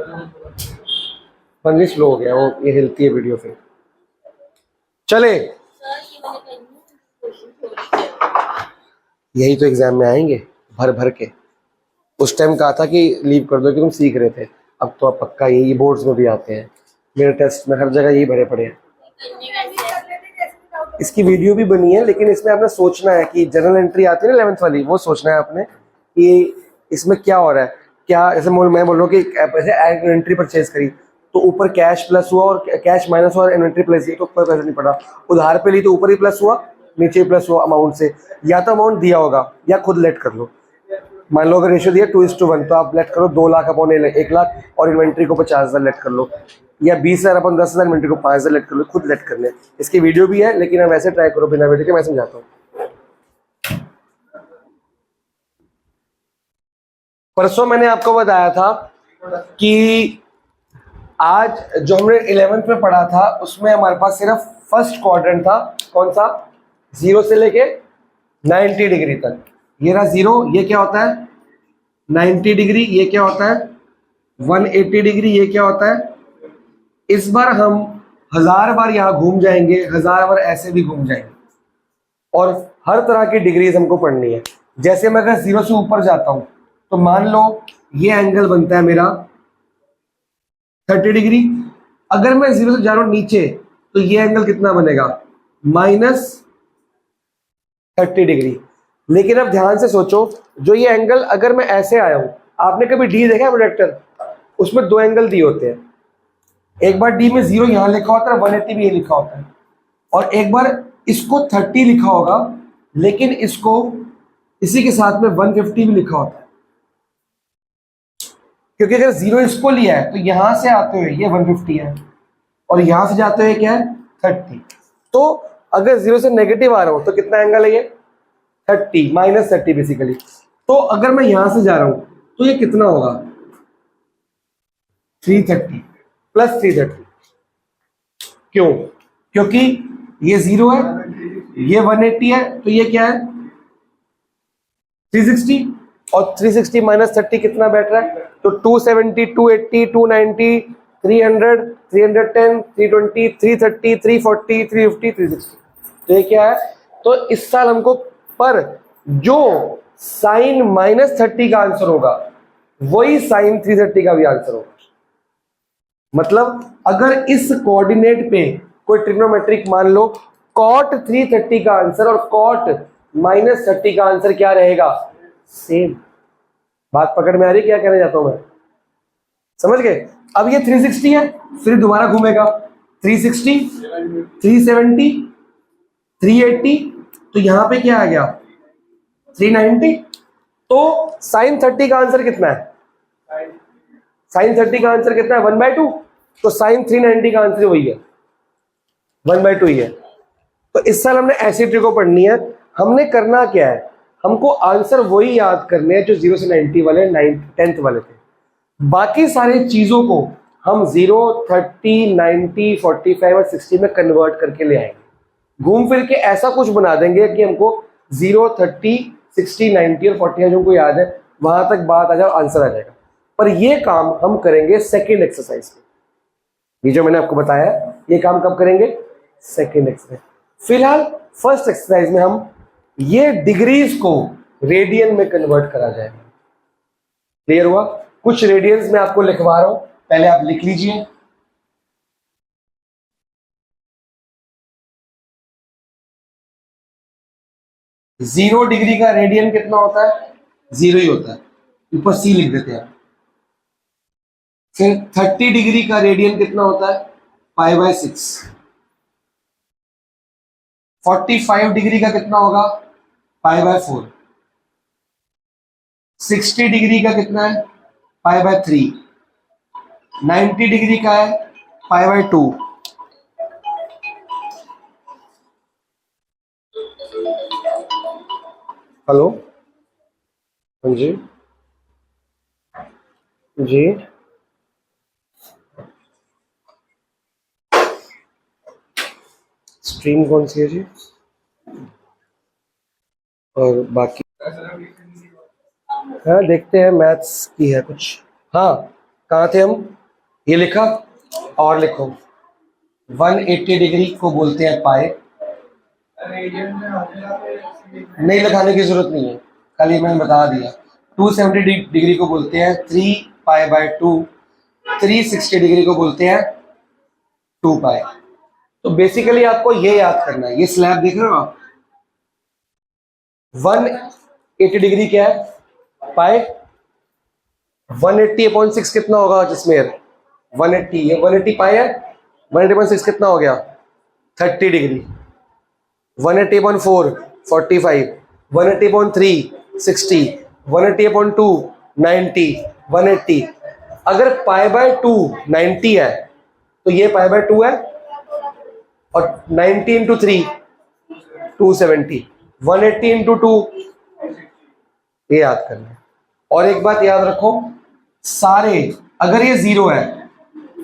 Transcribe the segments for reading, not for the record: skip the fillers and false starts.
15 slow हो गया वो, ये हिलती है वीडियो फिर। चले, यही तो एग्जाम में आएंगे भर भर के। उस टाइम कहा था कि लीव कर दो कि तुम सीख रहे थे, अब तो अब पक्का यही बोर्ड्स में भी आते हैं, मेरे टेस्ट में हर जगह यही भरे पड़े हैं। इसकी वीडियो भी बनी है, लेकिन इसमें आपने सोचना है कि जनरल एंट्री आती है ना 11th वाली, वो सोचना है आपने कि इसमें क्या हो रहा है। क्या ऐसे मैं बोल रहा हूँ कि ऐसे एंट्री परचेज करी तो ऊपर कैश प्लस हुआ और कैश माइनस हुआ और इन्वेंट्री प्लस हुई, तो कोई पैसा नहीं पड़ा। उधार पे ली तो ऊपर ही प्लस हुआ, नीचे ही प्लस हुआ अमाउंट से। या तो अमाउंट दिया होगा या खुद लेट कर लो। मान लो अगर रेशियो दिया 2:1, तो आप लेट करो 2 लाख अपॉन 1 लाख और इन्वेंट्री को 50,000 लेट कर लो, या 20,000 अपन 10,000 इन्वेंट्री को 5,000 लेट कर लो, खुद लेट कर ले। इसकी वीडियो भी है, लेकिन आप वैसे ट्राई करो बिना वीडियो के, मैं समझाता हूँ। परसों मैंने आपको बताया था कि आज जो हमने 11th में पढ़ा था उसमें हमारे पास सिर्फ फर्स्ट क्वाड्रेंट था। कौन सा? 0 से लेके 90 डिग्री तक। ये रहा 0, ये क्या होता है 90 डिग्री, ये क्या होता है 180 डिग्री, ये क्या होता है। इस बार हम 1000 बार यहाँ घूम जाएंगे, 1000 बार ऐसे भी घूम जाएंगे, और हर तरह की डिग्रीज हमको पढ़नी है। जैसे मैं अगर 0 से ऊपर जाता हूं तो मान लो ये एंगल बनता है मेरा 30 डिग्री। अगर मैं 0 से जा रहा हूं नीचे तो ये एंगल कितना बनेगा -30 डिग्री। लेकिन अब ध्यान से सोचो, जो ये एंगल अगर मैं ऐसे आया हूं, आपने कभी डी देखा है प्रोजेक्टर? उसमें 2 एंगल दी होते हैं। एक बार डी में 0 यहां लिखा होता है, 180 भी ये लिखा होता है, और एक बार इसको 30 लिखा होगा, लेकिन इसको इसी के साथ में 150 भी लिखा होता है। क्योंकि अगर 0 इसको लिया है तो यहां से आते हुए ये 150 है, और यहां से जाते हुए क्या है 30। तो अगर 0 से नेगेटिव आ रहा हूं तो कितना एंगल है ये 30 -30 बेसिकली। तो अगर मैं यहां से जा रहा हूं तो ये कितना होगा 330 + 330। क्यों? क्योंकि ये 0 है, ये 180 है, तो ये क्या है 360, और 360 - 30 कितना बैठ रहा है? तो 270, 280, 290, 300, 310, 320, 330, 340, 350, 360। तो ये क्या है? तो इस साल हमको पर जो साइन -30 का आंसर होगा वही साइन 330 का भी आंसर होगा। मतलब अगर इस कोऑर्डिनेट पे कोई ट्रिग्नोमेट्रिक, मान लो cot 330 का आंसर और cot -30 का आंसर क्या रहेगा? सेम। बात पकड़ में आ रही है क्या कहना चाहता हूं मैं? समझ गए? अब ये 360 है, फिर दोबारा घूमेगा 360, 370, 380, तो यहां पे क्या आ गया 390। तो साइन 30 का आंसर कितना है? साइन 30 का आंसर कितना है 1/2। तो साइन 390 का आंसर वही है 1/2 ही है। तो इस साल हमने ऐसी ट्रिको पढ़नी है। हमने करना क्या है, हमको आंसर वही याद करने हैं जो 0 से 90 वाले 10th वाले थे। बाकी सारी चीजों को हम 0, 30, 90, 45 और 60 में कन्वर्ट करके ले आएंगे। घूम फिर के ऐसा कुछ बना देंगे कि हमको 0, 30, 60, 90 और 40 जो हमको याद है वहां तक बात आ जाए, आंसर आ जाएगा। पर ये काम हम करेंगे सेकेंड एक्सरसाइज में। ये जो मैंने आपको बताया ये काम कब करेंगे? Second exercise. फिलहाल फर्स्ट एक्सरसाइज में हम ये डिग्रीज को रेडियन में कन्वर्ट करा जाएगा। क्लियर हुआ? कुछ रेडियंस में आपको लिखवा रहा हूं, पहले आप लिख लीजिए। जीरो डिग्री का रेडियन कितना होता है? 0 ही होता है, ऊपर सी लिख देते हैं। फिर 30 डिग्री का रेडियन कितना होता है? π/6। 45 डिग्री का कितना होगा? π/4। 60 डिग्री का कितना है? π/3। 90 डिग्री का है π/2। हेलो, हाँ जी जी, स्ट्रीम कौन सी है जी? और बाकी हाँ देखते हैं, मैथ्स की है कुछ। हाँ, कहाँ थे हम? ये लिखा, और लिखो 180 डिग्री को बोलते हैं पाए। नहीं लिखाने की जरूरत नहीं है, खाली मैंने बता दिया। 270 डिग्री को बोलते हैं 3 पाई बाय 2। 360 डिग्री को बोलते हैं 2 पाई। तो बेसिकली आपको ये याद करना है, ये स्लैब देख रहे हो आप, 180 डिग्री क्या है, पाई। 180/6 कितना होगा जिसमें 180, ये 180 पाई है, 180/6 कितना हो गया 30 डिग्री। 180/4 45, 180/3 60, 180/2 90, 180। अगर पाई बाय 2 90 है तो ये पाई बाय 2 है, और 90 इंटू 3 270, 180 इंटू 2, ये याद करना है। और एक बात याद रखो, सारे अगर ये 0 है,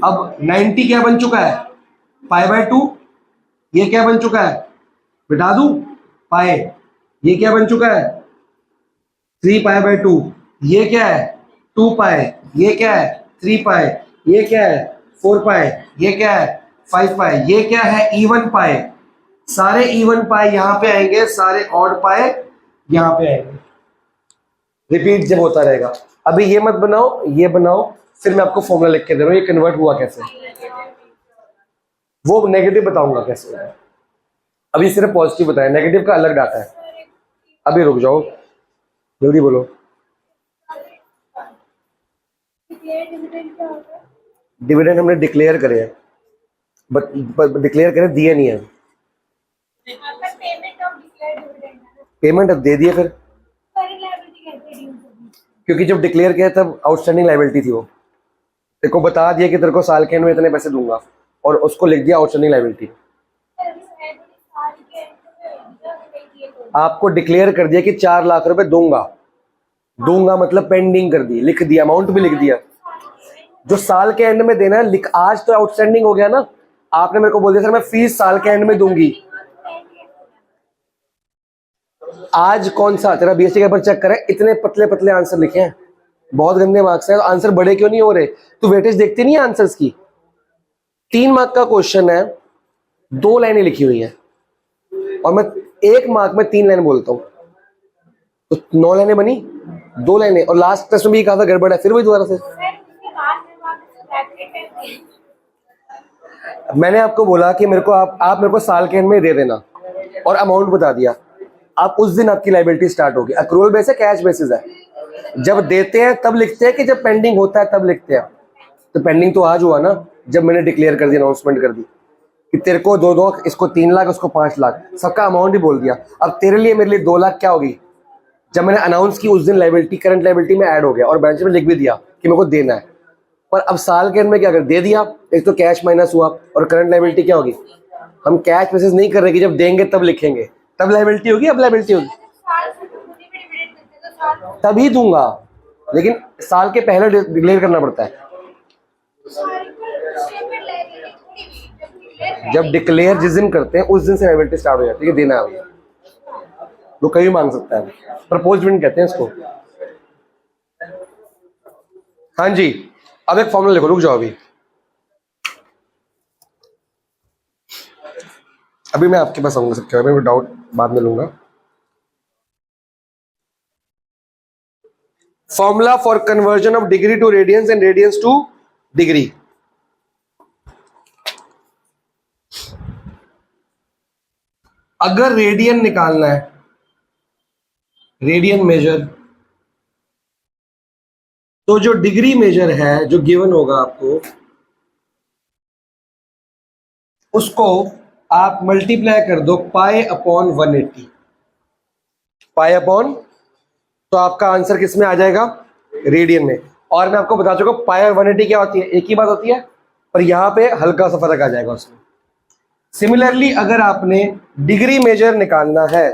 अब 90 क्या बन चुका है पाई बाय 2, ये क्या बन चुका है बिठा दूं पाए, ये क्या बन चुका है 3 पाई बाय 2, ये क्या है 2 पाए, ये क्या है 3 पाए, ये क्या है 4 पाए, ये क्या है 5 पाए, ये क्या है इवन पाए। सारे इवन पाए यहां पे आएंगे, सारे ऑड पाए यहां पे आएंगे। रिपीट जब होता रहेगा। अभी ये मत बनाओ, ये बनाओ, फिर मैं आपको फॉर्मूला लिख के दे रहा हूं, ये कन्वर्ट हुआ कैसे, वो नेगेटिव बताऊंगा कैसे। अभी सिर्फ पॉजिटिव बताया, नेगेटिव का अलग डाटा है। अभी रुक जाओ, जल्दी बोलो। डिविडेंड हमने डिक्लेयर करे हैं, बट डिक्लेयर करे दिए नहीं है। पेमेंट अब दे दिए फिर, क्योंकि जब डिक्लेयर किया तब आउटस्टैंडिंग लायबिलिटी थी। वो तेरे को बता दिया कि तेरे को साल के एंड में इतने पैसे दूंगा, और उसको लिख दिया आउटस्टैंडिंग लायबिलिटी। आपको डिक्लेयर कर दिया कि 4 लाख रुपए दूंगा मतलब पेंडिंग कर दी, लिख दिया, अमाउंट भी लिख दिया। जो साल के एंड में देना है लिख, आज तो आउटस्टैंडिंग हो गया ना, आपने मेरे को बोल दिया सर मैं फीस साल के एंड में दूंगी। आज कौन सा तेरा बीएससी के पेपर चेक करे, इतने पतले पतले आंसर लिखे हैं, बहुत गंदे मार्क्स है। आंसर बड़े क्यों नहीं हो रहे, तू वेटेज देखती नहीं है आंसर्स की। 3 मार्क का क्वेश्चन है, 2 लाइनें लिखी हुई है, और मैं 1 मार्क में 3 लाइन बोलता हूँ, तो 9 लाइनें बनी, 2 लाइनें, और लास्ट टेस्ट में भी कहा था गड़बड़ है, फिर वही दोबारा से। मैंने आपको बोला कि मेरे को आप मेरे को साल के एंड में दे देना, और अमाउंट बता दिया, आप उस दिन आपकी लायबिलिटी स्टार्ट होगी। अक्रूवल बेस है, कैश बेसिस है। जब देते हैं तब लिखते हैं कि जब पेंडिंग होता है तब लिखते हैं। तो पेंडिंग तो आज हुआ ना, जब मैंने डिक्लेयर कर दी, अनाउंसमेंट कर दी कि तेरे को 2 इसको 3 लाख, उसको 5 लाख, सबका अमाउंट ही बोल दिया। अब तेरे लिए मेरे लिए 2 लाख क्या होगी, जब मैंने अनाउंस की उस दिन लायबिलिटी करंट लायबिलिटी में ऐड हो गया, और बैलेंस में लिख भी दिया कि मेरे को देना है। पर अब साल के एंड में क्या कर दे दिया, एक तो कैश माइनस हुआ, और करंट लायबिलिटी क्या होगी, हम कैश बेसिस नहीं कर रहे कि जब देंगे तब लिखेंगे, तब लायबिलिटी होगी, अब लायबिलिटी होगी तभी दूंगा, लेकिन साल के पहले डिक्लेयर करना पड़ता है। जब डिक्लेयर जिस दिन करते हैं उस दिन से लायबिलिटी स्टार्ट हो जाती है कि देना है, वो कभी मांग सकता है, प्रपोजमेंट कहते हैं इसको। हाँ जी, अब एक फॉर्मूला लिखो, रुक जाओ अभी मैं आपके पास आऊंगा, सबके बारे में डाउट बाद में लूंगा। Formula for conversion of degree to radians and radians to degree. अगर रेडियन निकालना है, रेडियन मेजर, तो जो डिग्री मेजर है जो गिवन होगा आपको, उसको आप मल्टीप्लाई कर दो पाई अपॉन 180, पाई अपॉन, तो आपका आंसर किस में आ जाएगा, रेडियन में। और मैं आपको बता चुका पाई और 180 क्या होती है, एक ही बात होती है, पर यहां पे हल्का सा फर्क आ जाएगा उसमें। सिमिलरली अगर आपने डिग्री मेजर निकालना है,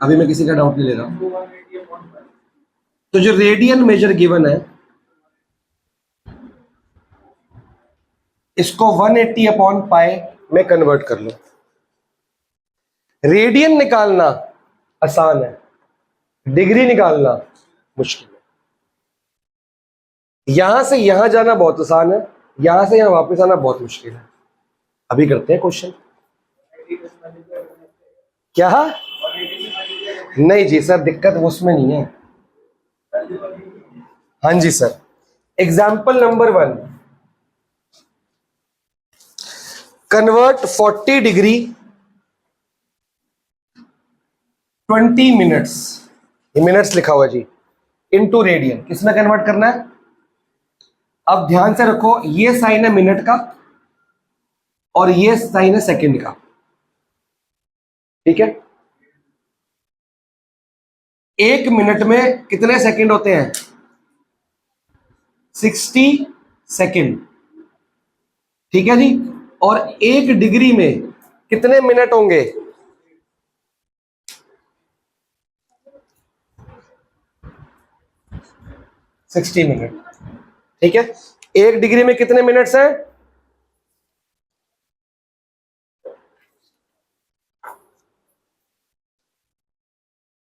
अभी मैं किसी का डाउट नहीं ले रहा हूं, तो जो रेडियन मेजर गिवन है, इसको 180 अपॉन पाई में कन्वर्ट कर लो। रेडियन निकालना आसान है, डिग्री निकालना मुश्किल है। यहां से यहां जाना बहुत आसान है, यहां से यहां वापस आना बहुत मुश्किल है। अभी करते हैं क्वेश्चन। क्या? नहीं जी सर, दिक्कत उसमें नहीं है। हाँ जी sir, example number 1, convert 40 degree 20 minutes, ये मिनट्स लिखा हुआ जी, इनटू रेडियन। किसमें कन्वर्ट करना है? अब ध्यान से रखो, ये साइन है मिनट का और ये साइन है सेकंड का, ठीक है? एक मिनट में कितने सेकंड होते हैं? 60 सेकंड, ठीक है जी। और एक डिग्री में कितने मिनट होंगे? 60 मिनट, ठीक है। एक डिग्री में कितने मिनट्स हैं?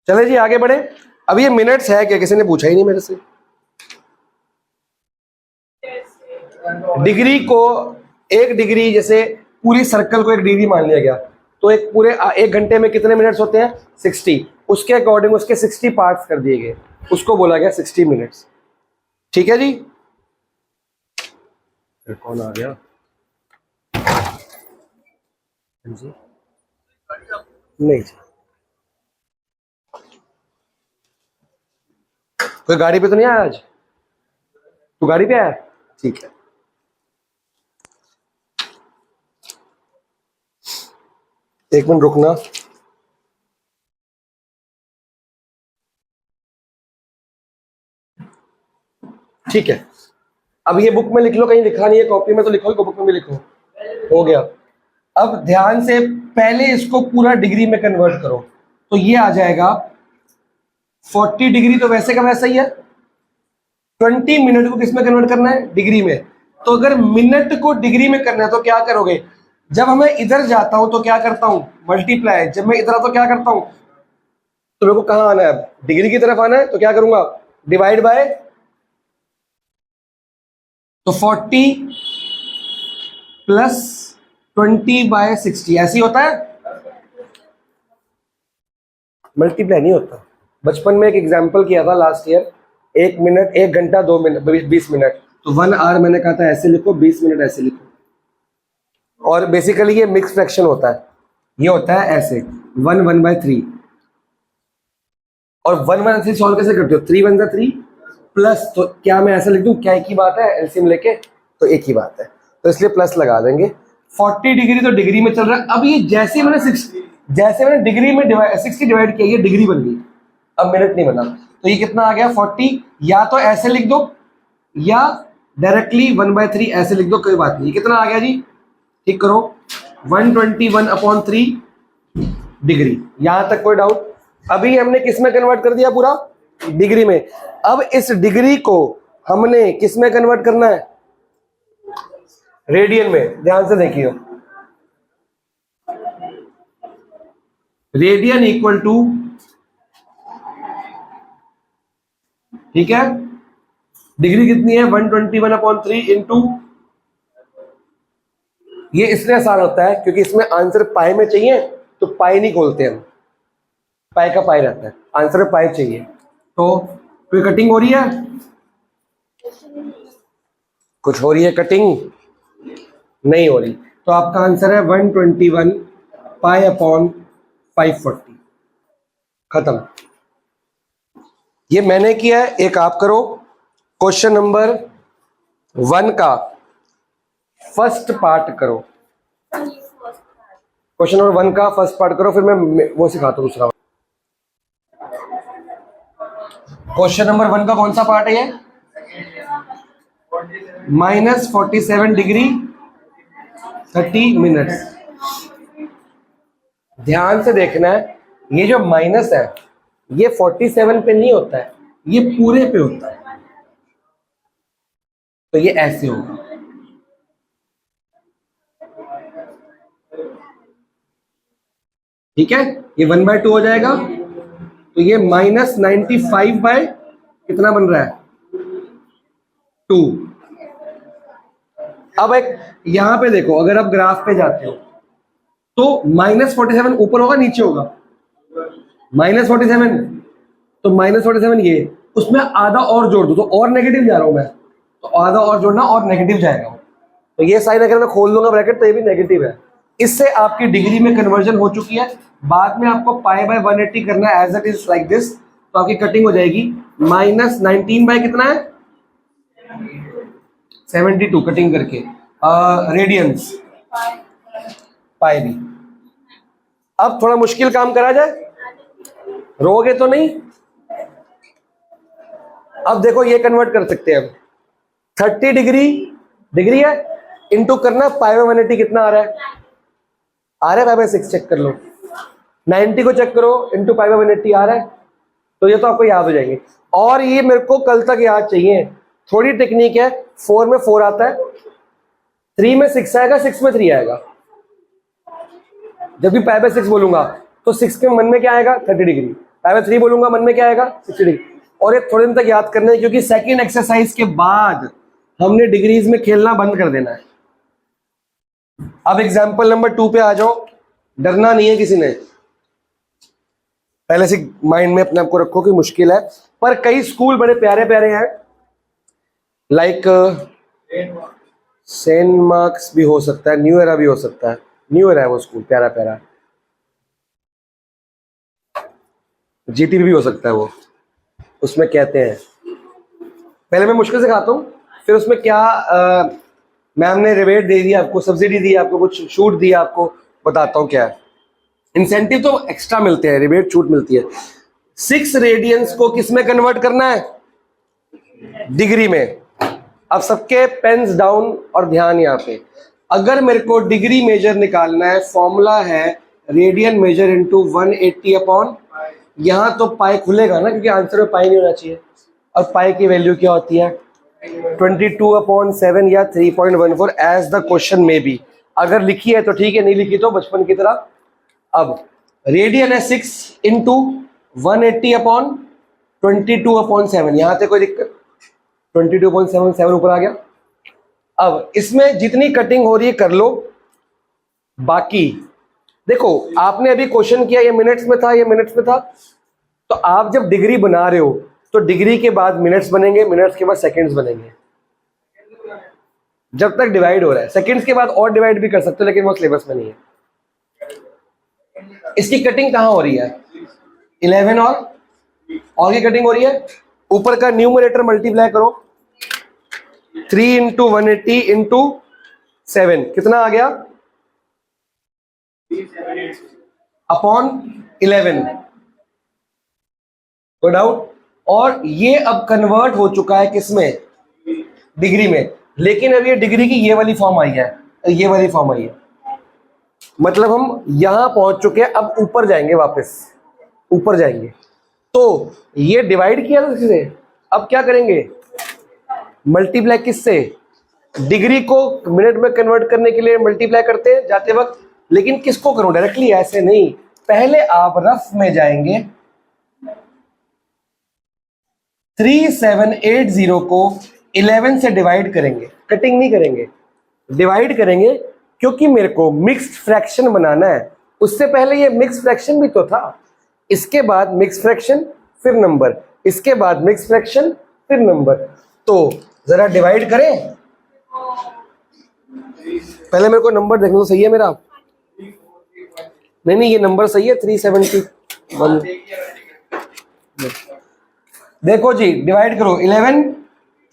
चले जी आगे बढ़े। अब ये मिनट्स है क्या? किसी ने पूछा ही नहीं मेरे से। डिग्री को, एक डिग्री जैसे पूरी सर्कल को एक डिग्री मान लिया गया, तो एक पूरे एक घंटे में कितने मिनट्स होते हैं? 60। उसके अकॉर्डिंग उसके 60 पार्ट्स कर दिए गए, उसको बोला गया 60 मिनट्स, ठीक है जी। फिर कौन आ गया? जी नहीं जी, कोई गाड़ी पे तो नहीं आया आज? तू गाड़ी पे आया? ठीक है, एक मिनट रुकना। ठीक है, अब ये बुक में लिख लो, कहीं लिखा नहीं है कॉपी में तो लिखो, बुक में भी लिखो। हो गया। अब ध्यान से पहले इसको पूरा डिग्री में कन्वर्ट करो, तो ये आ जाएगा 40 डिग्री, तो वैसे का वैसा ही है। 20 मिनट को किस में कन्वर्ट करना है? डिग्री में। तो अगर मिनट को डिग्री में करना है तो क्या करोगे? जब मैं इधर जाता हूं तो क्या करता हूं? मल्टीप्लाई। जब मैं इधर आता तो क्या करता हूं? तो मेरे को कहां आना है? डिग्री की तरफ आना है, तो क्या करूंगा? डिवाइड बाय, तो 40 प्लस 20/60 ऐसे ही होता है, मल्टीप्लाई नहीं होता। बचपन में एक एग्जाम्पल किया था लास्ट ईयर, 1 मिनट 1 घंटा 2 मिनट 20 मिनट, तो 1 आवर मैंने कहा था ऐसे लिखो, 20 मिनट ऐसे लिखो। और बेसिकली ये मिक्स फ्रैक्शन होता है, ये होता है ऐसे 1/3। और 1/3 सॉल्व कैसे करते हो? 3 1 3 प्लस, तो क्या मैं ऐसा लिख दूं? क्या एक ही बात है? एलसीएम लेके तो एक ही बात है, तो इसलिए प्लस लगा देंगे। 40 डिग्री तो डिग्री में चल रहा है। अब ये जैसे मैंने डिग्री में 60 डिवाइड किया, ये डिग्री बन गई, अब मिनट नहीं बना। तो ये कितना आ गया? 40। या तो ऐसे लिख दो या डायरेक्टली 1/3 ऐसे लिख दो, कोई बात नहीं। कितना आ गया जी? ठीक करो, 121/3 डिग्री। यहां तक कोई डाउट? अभी हमने किस में कन्वर्ट कर दिया? पूरा डिग्री में। अब इस डिग्री को हमने किस में कन्वर्ट करना है? रेडियन में। ध्यान से देखिए, रेडियन इक्वल टू, ठीक है, डिग्री कितनी है? 121/3 इंटू, ये इसलिए आसान होता है क्योंकि इसमें आंसर पाई में चाहिए, तो पाई नहीं खोलते हम, पाई का पाई रहता है, आंसर में पाई चाहिए। तो कोई कटिंग हो रही है? कुछ हो रही है कटिंग? नहीं हो रही, तो आपका आंसर है 121 पाई/540। खत्म। ये मैंने किया है, एक आप करो। क्वेश्चन नंबर 1 का फर्स्ट पार्ट करो। क्वेश्चन नंबर 1 का फर्स्ट पार्ट करो, फिर मैं वो सिखाता हूँ दूसरा। क्वेश्चन नंबर 1 का कौन सा पार्ट है ये? -47 डिग्री 30 मिनट्स। ध्यान से देखना है, ये जो माइनस है ये 47 पे नहीं होता है, ये पूरे पे होता है, तो ये ऐसे होगा। ठीक है, ये 1/2 हो जाएगा, तो ये -95 बाय कितना बन रहा है 2। अब एक यहां पे देखो, अगर आप ग्राफ पे जाते हो तो -47 ऊपर होगा नीचे होगा -47, तो -47 ये, उसमें आधा और जोड़ दो तो और नेगेटिव जा रहा हूं मैं, तो आधा और जोड़ना और नेगेटिव जाएगा। तो ये साइन अगर मैं खोल दूंगा ब्रैकेट तो ये भी नेगेटिव है। इससे आपकी डिग्री में कन्वर्जन हो चुकी है। बाद में आपको π/180 करना है as it is like this, तो आपकी कटिंग हो जाएगी -19 बाय कितना है 72 कटिंग करके रेडियंस पाई भी। अब थोड़ा मुश्किल काम करा जाए, रोगे तो नहीं। अब देखो ये कन्वर्ट कर सकते हैं हम, 30 डिग्री है, इनटू करना π/180 कितना आ रहा है, π/6 चेक कर लो, 90 को चेक करो इनटू π/180 आ रहा है, तो ये तो आपको याद हो जाएंगे। और ये मेरे को कल तक याद चाहिए, थोड़ी टेक्निक है। 4 में 4 आता है, 3 में 6 आएगा, 6 में 3 आएगा। जब भी π/6 बोलूंगा तो 6 के मन में क्या आएगा 30 डिग्री, π/3 बोलूंगा मन में क्या आएगा 60 डिग्री। और ये थोड़े दिन तक याद करना है, क्योंकि सेकंड एक्सरसाइज के बाद हमने डिग्रीज में खेलना बंद कर देना है। अब एग्जांपल नंबर 2 पे आ जाओ, डरना नहीं है किसी ने, पहले से माइंड में अपने आप को रखो कि मुश्किल है, पर कई स्कूल बड़े प्यारे प्यारे हैं, लाइक सेंट मार्क्स भी हो सकता है, न्यू एरा भी हो सकता है, न्यू एरा है वो स्कूल प्यारा प्यारा, जीटीबी भी हो सकता है वो। उसमें कहते हैं, पहले मैं मुश्किल से खाता हूँ, फिर उसमें क्या मैम ने रिबेट दे दिया आपको, सब्सिडी दी आपको, कुछ छूट दिया आपको, बताता हूँ क्या है। इंसेंटिव तो एक्स्ट्रा मिलते हैं, रिबेट छूट मिलती है। 6 रेडियंस को किस में कन्वर्ट करना है, डिग्री में। अब सबके पेन्स डाउन और ध्यान यहाँ पे, अगर मेरे को डिग्री मेजर निकालना है, फॉर्मूला है रेडियन मेजर इनटू 180 अपॉन, यहां तो पाई खुलेगा ना, क्योंकि आंसर में पाई नहीं होना चाहिए। और पाई की वैल्यू क्या होती है 22/7 या 3.14 एज द क्वेश्चन में बी। अगर लिखी है तो ठीक है, नहीं लिखी तो बचपन की तरह। अब रेडियन है 6 इंटू 180 अपॉन 22/7, यहां से कोई दिक्कत, 22.77 ऊपर आ गया। अब इसमें जितनी कटिंग हो रही है कर लो, बाकी देखो आपने अभी क्वेश्चन किया, ये मिनट्स में था, ये मिनट्स में था, तो आप जब डिग्री बना रहे हो तो डिग्री के बाद मिनट्स बनेंगे, मिनट्स के बाद सेकंड्स बनेंगे, जब तक डिवाइड हो रहा है। सेकंड्स के बाद और डिवाइड भी कर सकते हो, लेकिन वो सिलेबस में नहीं है। इसकी कटिंग कहां हो रही है 11 और की कटिंग हो रही है, ऊपर का न्यूमरेटर मल्टीप्लाई करो, 3 इंटू 180 इंटू 7 कितना आ गया अपॉन 11, नो डाउट। और ये अब कन्वर्ट हो चुका है किसमें, डिग्री में, लेकिन अब ये डिग्री की ये वाली फॉर्म आई है, ये वाली फॉर्म आई है, मतलब हम यहां पहुंच चुके हैं। अब ऊपर जाएंगे, वापस ऊपर जाएंगे, तो ये डिवाइड किया था किससे, अब क्या करेंगे मल्टीप्लाई किससे, डिग्री को मिनट में कन्वर्ट करने के लिए मल्टीप्लाई करते हैं जाते वक्त, लेकिन किसको करूं डायरेक्टली, ऐसे नहीं, पहले आप रफ में जाएंगे, 3780 को 11 से डिवाइड करेंगे, कटिंग नहीं करेंगे, डिवाइड करेंगे, क्योंकि मेरे को मिक्स्ड फ्रैक्शन बनाना है। उससे पहले ये मिक्स्ड फ्रैक्शन भी तो था, इसके बाद मिक्स्ड फ्रैक्शन फिर नंबर, इसके बाद मिक्स्ड फ्रैक्शन फिर नंबर। तो जरा डिवाइड करें, पहले मेरे को नंबर देखना तो सही है मेरा, नहीं ये नंबर सही है 371। देखो जी डिवाइड करो, 11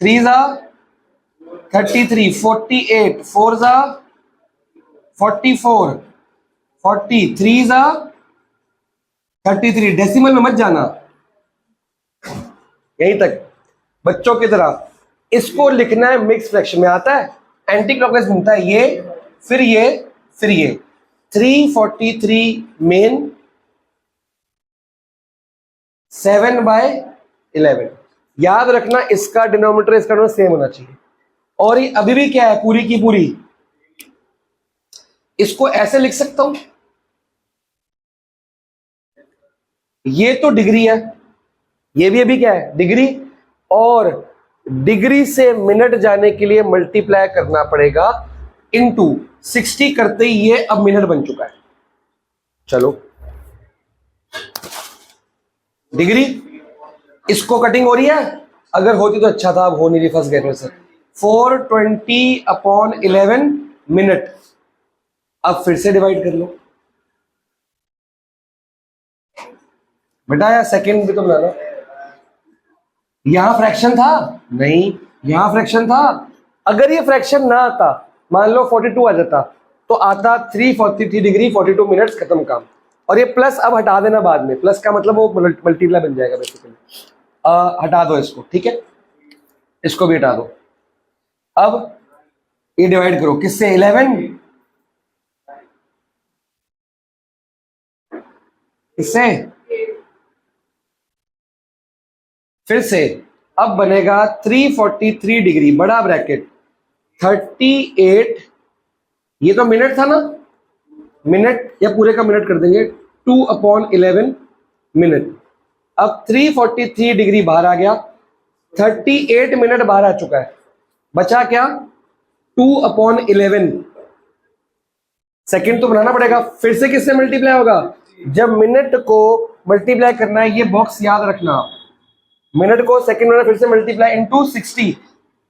3 जा 33, 48 4 जा 44, 40 3 जा 33, डेसिमल में मत जाना, यहीं तक बच्चों की तरह। इसको लिखना है मिक्स फ्रैक्शन में, आता है एंटी क्लॉकवाइज घूमता है, ये फिर ये फिर ये, 343 मेन 7/11, याद रखना इसका डिनोमिनेटर इसका डिनोमिनेटर सेम होना चाहिए। और ये अभी भी क्या है पूरी की पूरी, इसको ऐसे लिख सकता हूं, ये तो डिग्री है, ये भी अभी क्या है, डिग्री, और डिग्री से मिनट जाने के लिए मल्टीप्लाई करना पड़ेगा इनटू 60 करते ही ये अब मिनट बन चुका है। चलो डिग्री, इसको कटिंग हो रही है, अगर होती तो अच्छा था, अब हो नहीं रही, फंस गए फिर से। 420/11 मिनट। अब फिर से डिवाइड कर लो बेटा, या सेकंड भी तो बनाना। यहां फ्रैक्शन था नहीं, यहां फ्रैक्शन था। अगर ये फ्रैक्शन ना आता, मान लो 42 आ जाता, तो आता 343 डिग्री 42 मिनट्स, खत्म काम। और ये प्लस अब हटा देना बाद में, प्लस का मतलब वो मल्टीप्लाई बन जाएगा बेसिकली। हटा दो इसको, ठीक है, इसको भी हटा दो। अब ये डिवाइड करो किससे, 11 किससे, फिर से अब बनेगा 343 डिग्री, बड़ा ब्रैकेट 38, ये तो मिनट था ना, मिनट या पूरे का मिनट कर देंगे, 2/11 मिनट। अब 343 डिग्री बाहर आ गया, 38 मिनट बाहर आ चुका है, बचा क्या, 2/11 सेकंड तो बनाना पड़ेगा। फिर से किससे मल्टीप्लाई होगा, जब मिनट को मल्टीप्लाई करना है, ये बॉक्स याद रखना, मिनट को सेकंड में फिर से मल्टीप्लाई इनटू 60,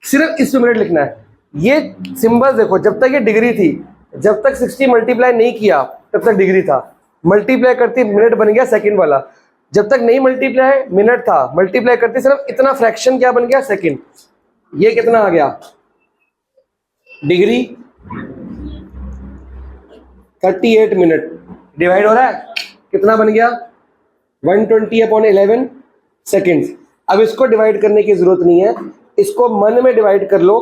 सिर्फ इसमें मिनट लिखना है। ये सिंबल देखो, जब तक ये डिग्री थी, जब तक 60 मल्टीप्लाई नहीं किया तब तक डिग्री था, मल्टीप्लाई करती मिनट बन गया सेकंड वाला, जब तक नहीं मल्टीप्लाई मिनट था, मल्टीप्लाई करती सिर्फ इतना फ्रैक्शन क्या बन गया, सेकंड। ये कितना आ गया, डिग्री 38 मिनट, डिवाइड हो रहा है, कितना बन गया, 120/11 सेकेंड्स। अब इसको डिवाइड करने की जरूरत नहीं है, इसको मन में डिवाइड कर लो।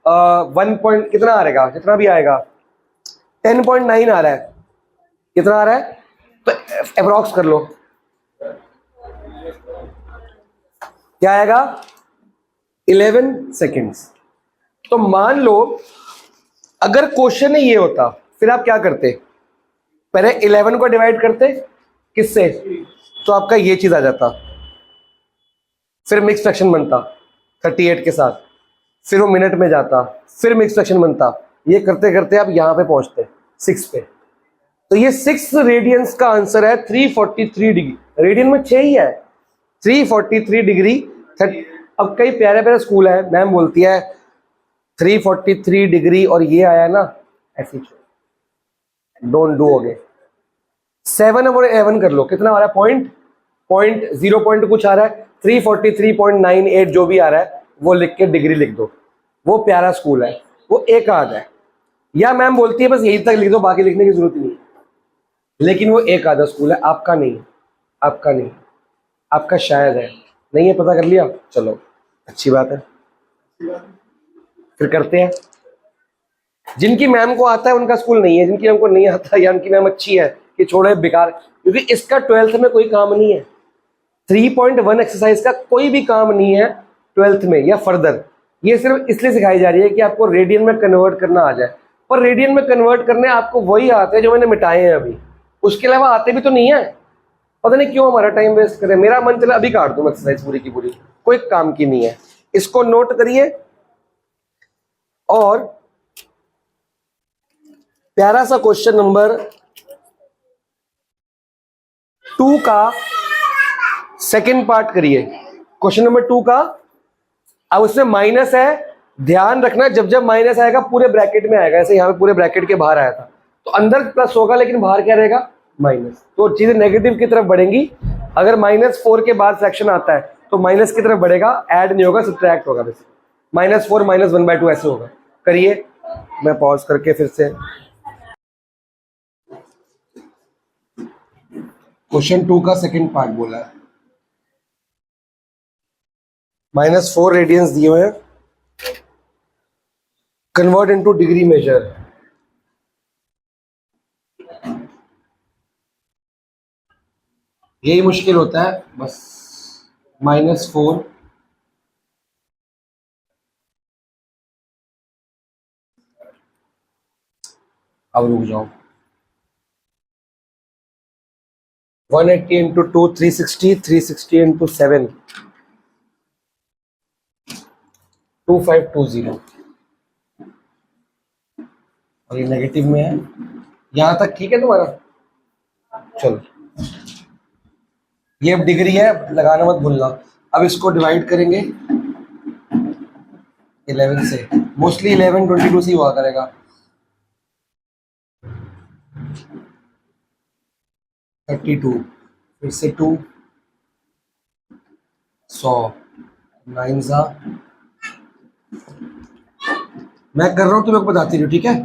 1 पॉइंट कितना आ रहेगा, जितना भी आएगा 10.9 आ रहा है, कितना आ रहा है, तो अप्रॉक्स कर लो, क्या आएगा, 11 सेकेंड्स। तो मान लो अगर क्वेश्चन ये होता, फिर आप क्या करते, पहले 11 को डिवाइड करते किससे, तो आपका ये चीज आ जाता, फिर मिक्स फ्रैक्शन बनता 38 के साथ, फिर वो मिनट में जाता, फिर मिक्स फ्रैक्शन बनता, ये करते करते आप यहां पे पहुंचते 6 पे। तो ये 6 रेडियंस का आंसर है 343 डिग्री, रेडियन में 6 ही है, 343 डिग्री। अब कई प्यारे प्यारे स्कूल है, मैम बोलती है 343 डिग्री और ये आया ना ऐसे, डोंट डू हो गए 7 और 11 कर लो, कितना आ रहा है, पॉइंट 0 पॉइंट कुछ आ रहा है, 343.98 जो भी आ रहा है वो लिख के डिग्री लिख दो। वो प्यारा स्कूल है, वो एक आध है, या मैम बोलती है बस यही तक लिख दो, बाकी लिखने की जरूरत नहीं है, लेकिन वो एक आधा स्कूल है, आपका नहीं, आपका नहीं, आपका शायद है, नहीं है, पता कर लिया, चलो अच्छी बात है, फिर करते हैं। जिनकी मैम को आता है उनका स्कूल नहीं है, जिनकी मैम को नहीं आता या उनकी मैम अच्छी है कि छोड़े बेकार, क्योंकि इसका 12th में कोई काम नहीं है, 3.1 एक्सरसाइज का कोई भी काम नहीं है 12th में या फर्दर। ये सिर्फ इसलिए सिखाई जा रही है कि आपको रेडियन में कन्वर्ट करना आ जाए, पर रेडियन में कन्वर्ट करने आपको वही आते हैं जो मैंने मिटाए हैं अभी, उसके अलावा आते भी तो नहीं है। पता नहीं क्यों हमारा टाइम वेस्ट करें, मेरा मन चला अभी काट दूं एक्सरसाइज पूरी की पूरी, कोई काम की नहीं है, इसको नोट करिए। और प्यारा सा क्वेश्चन नंबर 2 का सेकंड पार्ट करिए, क्वेश्चन नंबर 2 का। अब उसमें माइनस है, ध्यान रखना जब जब माइनस आएगा पूरे ब्रैकेट में आएगा, ऐसे यहाँ पे पूरे ब्रैकेट के बाहर आया था, तो अंदर प्लस होगा लेकिन बाहर क्या रहेगा, माइनस, तो चीजें नेगेटिव की तरफ बढ़ेंगी। अगर -4 के बाद फ्रैक्शन आता है तो माइनस की तरफ बढ़ेगा, ऐड नहीं होगा, सब्ट्रैक्ट होगा, बेसिकली -4 -1/2 ऐसे होगा। करिए, मैं पॉज करके फिर से क्वेश्चन 2 का सेकंड पार्ट बोला है, -4 रेडियंस दिए हुए हैं, कन्वर्ट इनटू डिग्री मेजर। यही मुश्किल होता है बस, -4 अब रुक जाओ, 180 इंटू 2 360, 360 इंटू 7 2520, और ये नेगेटिव में है। यहां तक ठीक है तुम्हारा? चलो, ये अब डिग्री है, लगाना मत भूलना। अब इसको डिवाइड करेंगे 11 से, मोस्टली 11 22 से ही हुआ करेगा। 32, फिर से 2, 100, 9 सा, मैं कर रहा हूं तुम्हें बताती रही, ठीक है।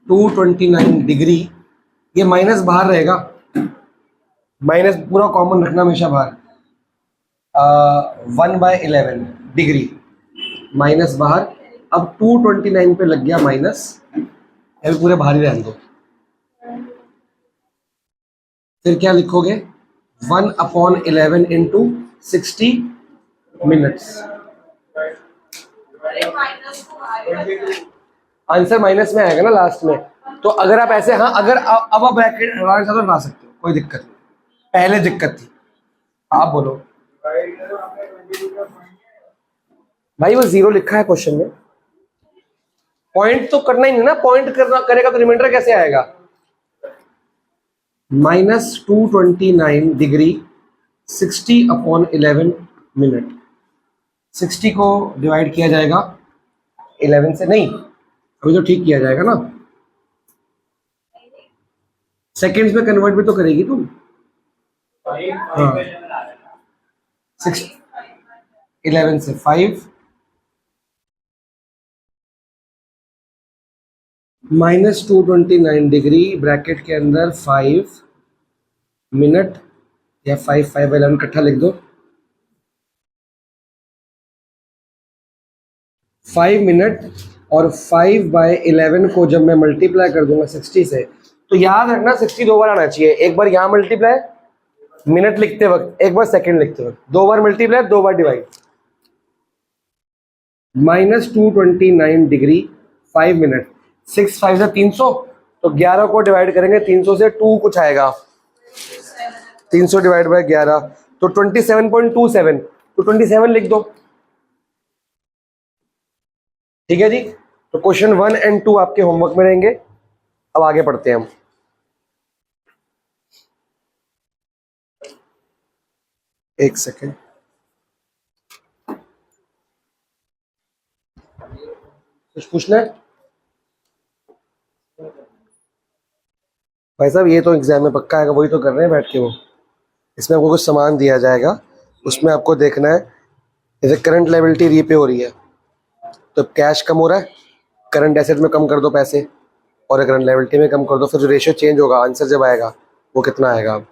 229 डिग्री, ये माइनस बाहर रहेगा, माइनस पूरा कॉमन रखना हमेशा बाहर। 1/11 डिग्री माइनस बाहर। अब 229 पे लग गया माइनस, अभी पूरे बाहर ही रहने दो। फिर क्या लिखोगे? 1/11 इंटू 60 मिनट्स। आंसर माइनस में आएगा ना लास्ट में। तो अगर आप ऐसे, हाँ अगर अब आप ब्रैकेट हमारे साथ बना सकते हो, कोई दिक्कत नहीं। पहले दिक्कत थी, आप बोलो भाई। वो जीरो लिखा है क्वेश्चन में, पॉइंट तो करना ही नहीं ना, पॉइंट करना करेगा तो रिमाइंडर कैसे आएगा? -229 डिग्री 60/11 मिनट। 60 को डिवाइड किया जाएगा 11 से, नहीं अभी तो ठीक किया जाएगा ना, सेकेंड्स में कन्वर्ट भी तो करेगी तुम। हाँ, 11 से 5 -229 डिग्री ब्रैकेट के अंदर 5 मिनट, या 5 5 11 इकट्ठा लिख दो, 5 मिनट। और 5/11 को जब मैं मल्टीप्लाई कर दूंगा 60 से, तो याद रखना 60 दो बार आना चाहिए। एक बार यहां मल्टीप्लाई मिनट लिखते वक्त, एक बार सेकंड लिखते वक्त, दो बार मल्टीप्लाई, दो बार डिवाइड। -229 डिग्री 5 मिनट, 6 5 से 300, तो 11 को डिवाइड करेंगे 300 से, 2 कुछ आएगा, 300 डिवाइड बाय 11 तो 27.27, तो 27 लिख दो, ठीक है जी। तो क्वेश्चन 1 एंड 2 आपके होमवर्क में रहेंगे। अब आगे पढ़ते हैं हम। एक सेकेंड, कुछ पूछना है भाई साहब? ये तो एग्जाम में पक्का आएगा, वही तो कर रहे हैं बैठ के वो। इसमें आपको कुछ सामान दिया जाएगा, उसमें आपको देखना है जैसे करंट लायबिलिटी रीपे हो रही है, तो कैश कम हो रहा है, करंट एसेट में कम कर दो पैसे, और करंट लायबिलिटी में कम कर दो, फिर जो रेशियो चेंज होगा, आंसर जब आएगा वो कितना आएगा। अब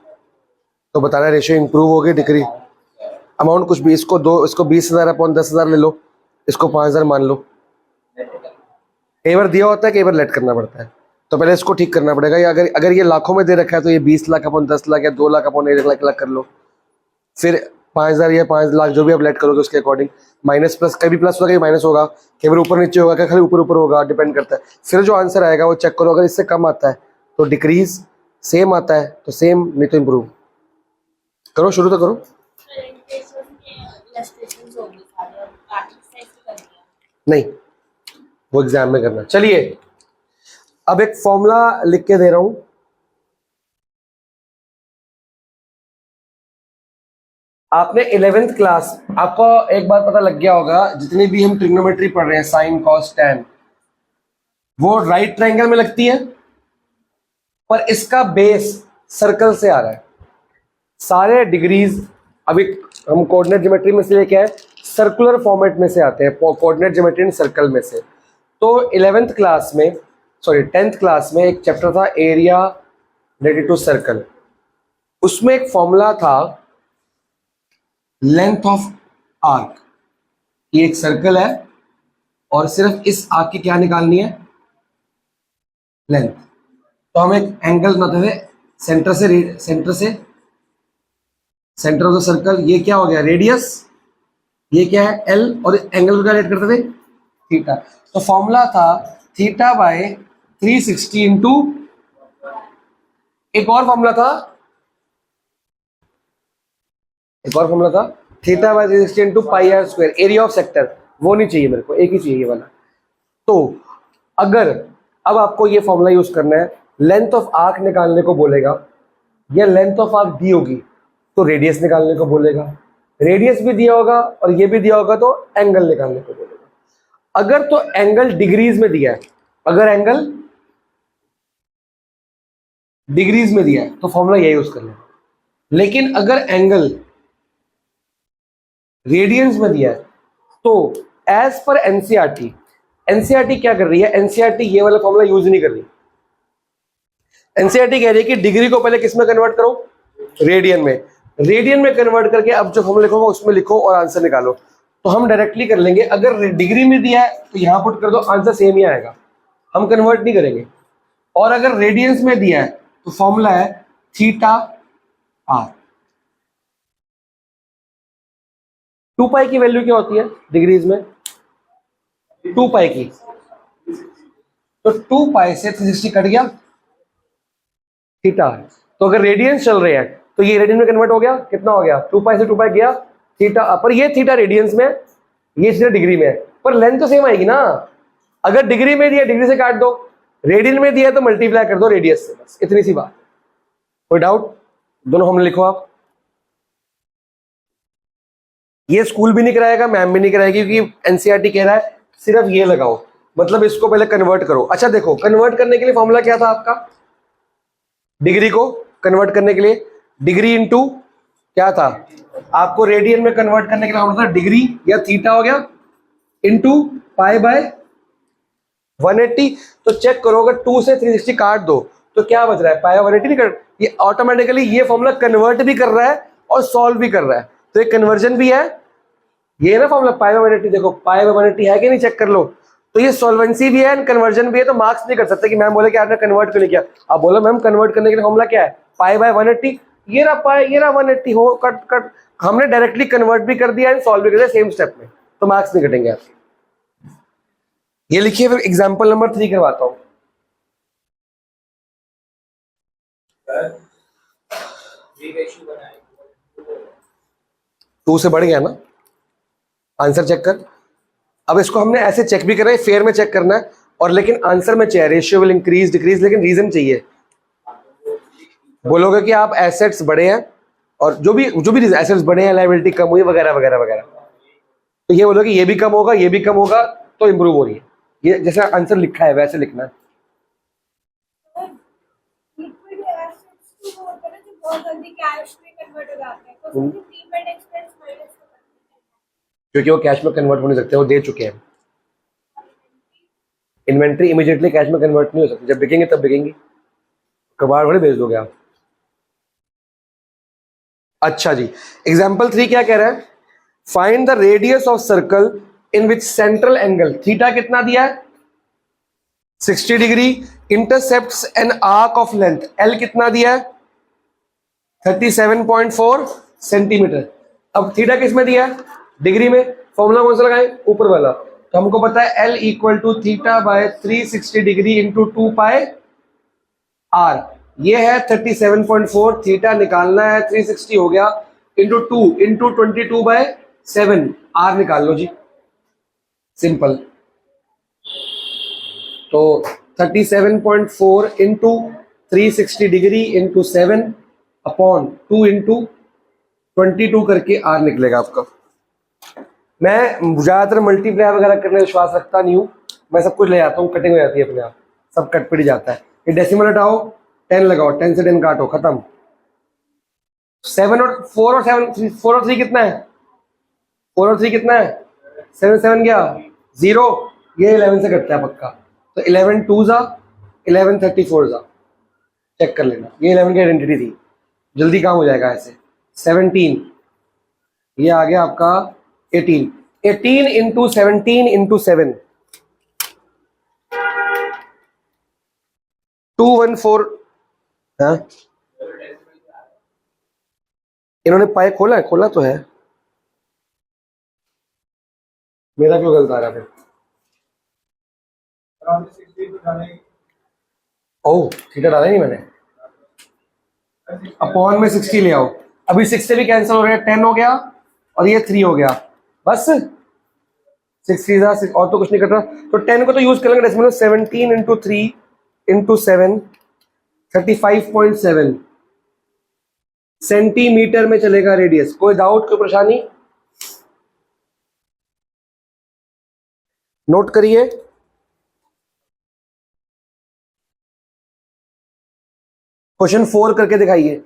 तो बताना रेशियो इंप्रूव होगी डिक्री, अमाउंट कुछ भी, इसको 20,000 अपॉन 10,000 ले लो, इसको 5,000 मान लो। कई बार दिया होता है, कई बार लेट करना पड़ता है, तो पहले इसको ठीक करना पड़ेगा। या अगर ये लाखों में दे रखा है, तो ये 20 लाख अपॉन 10 लाख या 2 लाख अपॉन 1 लाख कर लो। फिर 5,000 या 5 लाख जो भी आप लेट करोगे उसके अकॉर्डिंग, माइनस प्लस, कभी प्लस होगा कभी माइनस होगा, कई बार ऊपर नीचे होगा, खाली ऊपर ऊपर होगा, डिपेंड करता है। फिर जो आंसर आएगा वो चेक करो, अगर इससे कम आता है तो डिक्रीज, सेम आता है तो सेम, नहीं तो इम्प्रूव करो। शुरू तो करो। नहीं, वो एग्जाम में करना। चलिए, अब एक फॉर्मूला लिख के दे रहा हूं, आपने 11th क्लास, आपको एक बात पता लग गया होगा, जितनी भी हम ट्रिग्नोमेट्री पढ़ रहे हैं, साइन कॉस टैन, वो राइट ट्रायंगल में लगती है, पर इसका बेस सर्कल से आ रहा है। सारे डिग्रीज अभी हम कोऑर्डिनेट ज्योमेट्री में से लेके आए, सर्कुलर फॉर्मेट में से आते हैं, कोऑर्डिनेट ज्योमेट्री इन सर्कल में से। तो 11th क्लास में, सॉरी 10th क्लास में एक चैप्टर था एरिया रिलेटेड टू सर्कल, उसमें एक फॉर्मूला था लेंथ ऑफ आर्क। ये एक सर्कल है और सिर्फ इस आर्क की क्या निकालनी है? लेंथ। तो हम एक एंगल बनाते थे centre centre of the circle, ये क्या हो गया? रेडियस। ये क्या है? एल। और एंगल को क्या रेट करते थे? थीटा। तो फॉर्मूला था थीटा बाय 360 इंटू, एक और फॉर्मूला था एक और फॉर्मूला था theta by 360 into pi r square, area of sector, वो नहीं चाहिए मेरे को, एक ही चाहिए ये वाला। तो अगर अब आपको ये फॉर्मूला यूज करना है, लेंथ ऑफ आर्क निकालने को बोलेगा या लेंथ ऑफ आर्क दी होगी तो रेडियस निकालने को बोलेगा, रेडियस भी दिया होगा और ये भी दिया होगा तो एंगल निकालने को बोलेगा। अगर तो एंगल डिग्रीज में दिया है, अगर एंगल डिग्रीज में दिया है तो फॉर्मूला ये यूज कर लेना। लेकिन अगर एंगल रेडियंस में दिया है तो एज पर एनसीईआरटी, एनसीईआरटी क्या कर रही है, एनसीईआरटी ये वाला फॉर्मूला यूज नहीं कर रही। एनसीईआरटी कह रही है कि डिग्री को पहले किस में कन्वर्ट करो, रेडियन में, रेडियन में कन्वर्ट करके अब जो फॉर्मूला लिखोगे उसमें लिखो और आंसर निकालो। तो हम डायरेक्टली कर लेंगे, अगर डिग्री में दिया है तो यहां पुट कर दो, आंसर सेम ही आएगा, हम कन्वर्ट नहीं करेंगे। और अगर रेडियंस में दिया है तो फॉर्मूला है थीटा आर। 2 पाई की वैल्यू क्या होती है डिग्रीज में, 2 पाई की, तो 2 पाई से 360 कट गया थीटा। तो अगर रेडियंस चल रहे हैं तो ये रेडियन में कन्वर्ट हो गया, कितना हो गया, 2 पाई से 2 पाई गया थीटा, पर ये थीटा रेडियंस में, ये थीटा डिग्री में, पर लेंथ तो सेम आएगी ना। अगर डिग्री में दिया डिग्री से काट दो, रेडियन में दिया तो मल्टीप्लाई कर दो रेडियस से, बस इतनी सी बात। कोई डाउट? दोनों हमने लिखो आप। ये स्कूल भी नहीं कराएगा, मैम भी नहीं कराएगी, क्योंकि एनसीईआरटी कह रहा है सिर्फ ये लगाओ, मतलब इसको पहले कन्वर्ट करो। अच्छा देखो, कन्वर्ट करने के लिए फॉर्मूला क्या था आपका, डिग्री को कन्वर्ट करने के लिए डिग्री इंटू क्या था, आपको रेडियन में कन्वर्ट करने के लिए फॉर्मूला था डिग्री या थीटा हो गया इंटू पाई बाय 180। तो चेक करो, अगर 2 से 360 काट दो तो क्या बच रहा है, पाई बाय 180 नहीं कट, ये ऑटोमेटिकली ये फॉर्मूला कन्वर्ट भी कर रहा है और सॉल्व भी कर रहा है, तो एक कन्वर्जन भी है। ये ना फॉर्मूला पाई बाय 180, देखो पाई बाय 180 है कि नहीं, चेक कर लो। तो ये सॉल्वेंसी भी है, कन्वर्जन भी है, तो मार्क्स नहीं कर सकते कि मैम बोले कि आपने कन्वर्ट क्यों नहीं किया। आप बोलो मैम कन्वर्ट करने के लिए फॉर्मूला क्या है, पाई बाय 180, ये रहा पाई, ये रहा 180, हो कट कट, हमने डायरेक्टली कन्वर्ट भी कर दिया एंड सॉल्व भी कर दिया सेम स्टेप में, तो मार्क्स नहीं कटेंगे आपके। ये लिखिए, फिर एग्जाम्पल नंबर 3 करवाता हूं। 2 से बढ़ गया ना, आंसर चेक कर। अब इसको हमने ऐसे चेक भी करना है, फेयर में चेक करना है, और लेकिन आंसर में चाहिए रेशियो विल इंक्रीज डिक्रीज, लेकिन रीजन चाहिए। बोलोगे कि आप एसेट्स बढ़े हैं और जो भी एसेट्स बढ़े हैं, लायबिलिटी कम हुई वगैरह वगैरह वगैरह, तो ये बोलोगे ये भी कम होगा, ये भी कम होगा, तो इंप्रूव हो रही है। ये जैसे आंसर लिखा है वैसे लिखना है। क्योंकि वो कैश में कन्वर्ट हो नहीं सकते, वो दे चुके हैं। इन्वेंट्री इमीडिएटली कैश में कन्वर्ट नहीं हो सकती, जब बिकेंगे तब बिकेंगी, कबाड़ थोड़ी बेच दोगे आप। अच्छा जी, एग्जाम्पल 3 क्या कह रहा है, find the radius of circle in which central angle theta कितना दिया है 60 degree intercepts an arc of length L कितना दिया है 37.4 सेंटीमीटर। अब थीटा किस में दिया है, डिग्री में, फॉर्मूला कौन सा लगाएं, ऊपर वाला। तो हमको पता है L equal to theta by 360 degree into 2 pi r, ये है 37.4, थीटा निकालना है, 360 हो गया इंटू 2 इंटू 22/7, आर निकाल लो जी, सिंपल। तो 37.4 into 360 degree into 7 upon 2 into 22 करके आर निकलेगा आपका। मैं ज्यादातर मल्टीप्लाई वगैरह करने विश्वास रखता नहीं हूँ, मैं सब कुछ ले जाता हूँ, कटिंग हो जाती है अपने आप, सब कट पिट जाता है। ये डेसिमल हटाओ, 10 लगाओ, 10 से 10 काटो, खत्म। 7 और 4 और 7, 4 और 3 कितना है, 4 और 3 कितना है, 7 7 गया 0, ये 11 से कटता है पक्का। तो 11 2 जा 11 34 जा, चेक कर लेना, ये 11 की आइडेंटिटी थी, जल्दी काम हो जाएगा ऐसे। 17, ये आ गया आपका 18, 18 इंटू 17 इंटू 7 214। हाँ इन्होंने पाए खोला है, खोला तो है, मेरा क्यों गलत आ रहा है। ओह थीटा डाला नहीं मैंने, अपॉन में 60 ले आओ, अभी 6 से भी कैंसिल हो रहा है, 10 हो गया और ये 3 हो गया, बस 6 3 और तो कुछ नहीं कर रहा। तो 10 को तो यूज कर लेंगे डेसिमल में, 17 इंटू 3 इंटू 7 35.7 सेंटीमीटर में चलेगा रेडियस। कोई डाउट, कोई परेशानी? नोट करिए। क्वेश्चन 4 करके दिखाइए।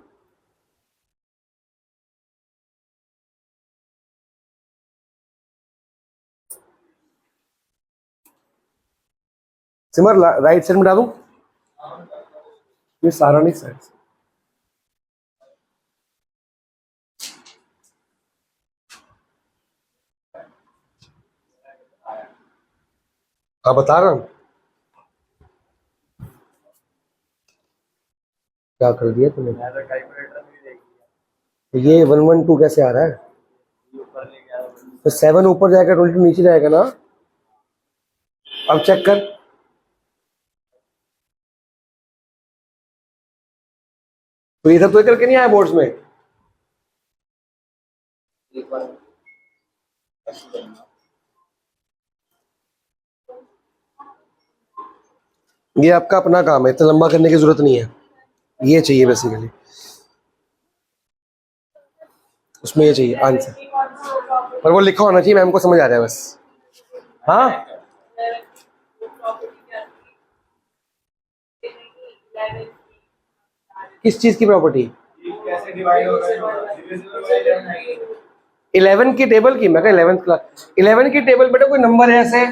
सिमर राइट साइड में डालूं, ये सारा नहीं साइड से। हाँ बता रहा हूं क्या कर दिया तुमने। ये 112 कैसे आ रहा है? तो 7 ऊपर जाएगा, 22 नीचे जाएगा ना। अब चेक कर, तो ये सब तो करके नहीं आया बोर्ड्स में। ये आपका अपना काम है, इतना लंबा करने की जरूरत नहीं है। ये चाहिए बेसिकली, उसमें ये चाहिए आंसर, पर वो लिखा होना चाहिए, मैम को समझ आ रहा है बस। हाँ किस चीज की प्रॉपर्टी? 11 की टेबल की, मैं कहा 11th क्लास 11 की टेबल। बेटा कोई नंबर है ऐसे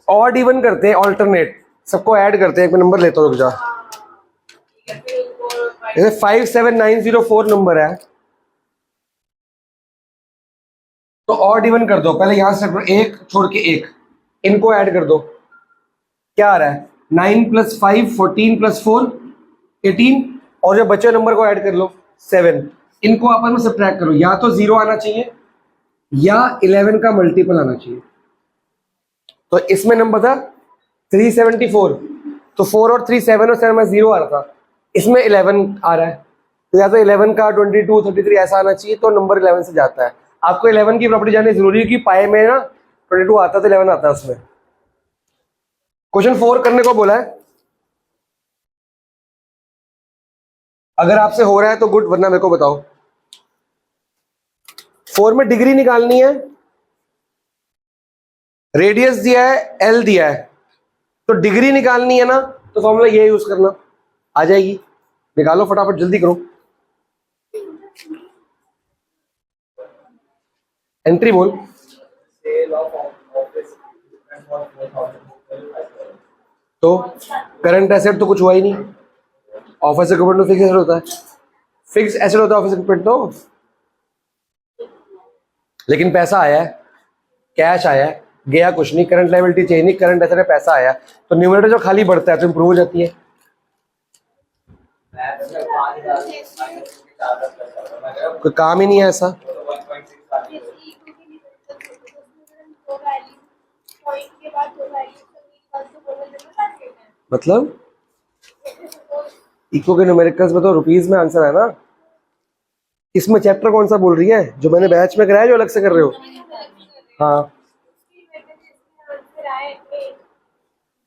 ऑड इवन करते हैं, ऑल्टरनेट सबको ऐड करते हैं। एक नंबर लेता हूं, रुक जा। जैसे 57904 नंबर है, तो ऑड इवन कर दो। पहले यहां से एक छोड़ के एक, इनको ऐड कर दो। क्या आ रहा है? 9 + 5 14 + 4 18, और जो बचे नंबर को ऐड कर लो 7। इनको आपस में सब्ट्रैक्ट करो, या तो 0 आना चाहिए या 11 का मल्टीपल आना चाहिए। तो इसमें नंबर था 374, तो 4 और 3 7 और 7 में 0 आ रहा था, इसमें 11 आ रहा है। तो या तो 11 का 22 33 ऐसा आना चाहिए, तो नंबर 11 से जाता है। आपको 11 की प्रॉपर्टी जाननी जरूरी है कि पाए में ना 22 आता तो 11 आता है उसमें। क्वेश्चन 4 करने को बोला है, अगर आपसे हो रहा है तो गुड, वरना मेरे को बताओ। 4 में डिग्री निकालनी है, रेडियस दिया है, एल दिया है, तो डिग्री निकालनी है ना, तो फॉर्मूला ये यूज करना, आ जाएगी। निकालो फटाफट, जल्दी करो। एंट्री बोल। तो करंट एसेट तो कुछ हुआ ही नहीं, ऑफिस इक्विपमेंट तो फिक्स एसेट होता है, फिक्स एसेट होता है ऑफिस इक्विपमेंट तो। लेकिन पैसा आया है, कैश आया है, गया कुछ नहीं, करंट लायबिलिटी चेंज नहीं, करंट एसेट में पैसा आया, तो न्यूमरेटर जो खाली बढ़ता है तो इंप्रूव हो जाती है। कोई काम ही नहीं है ऐसा। मतलब इको के न्यूमेरिकल्स में तो रुपीज में आंसर है ना। इसमें चैप्टर कौन सा बोल रही है? जो मैंने बैच में कराया, जो अलग से कर रहे हो? हाँ,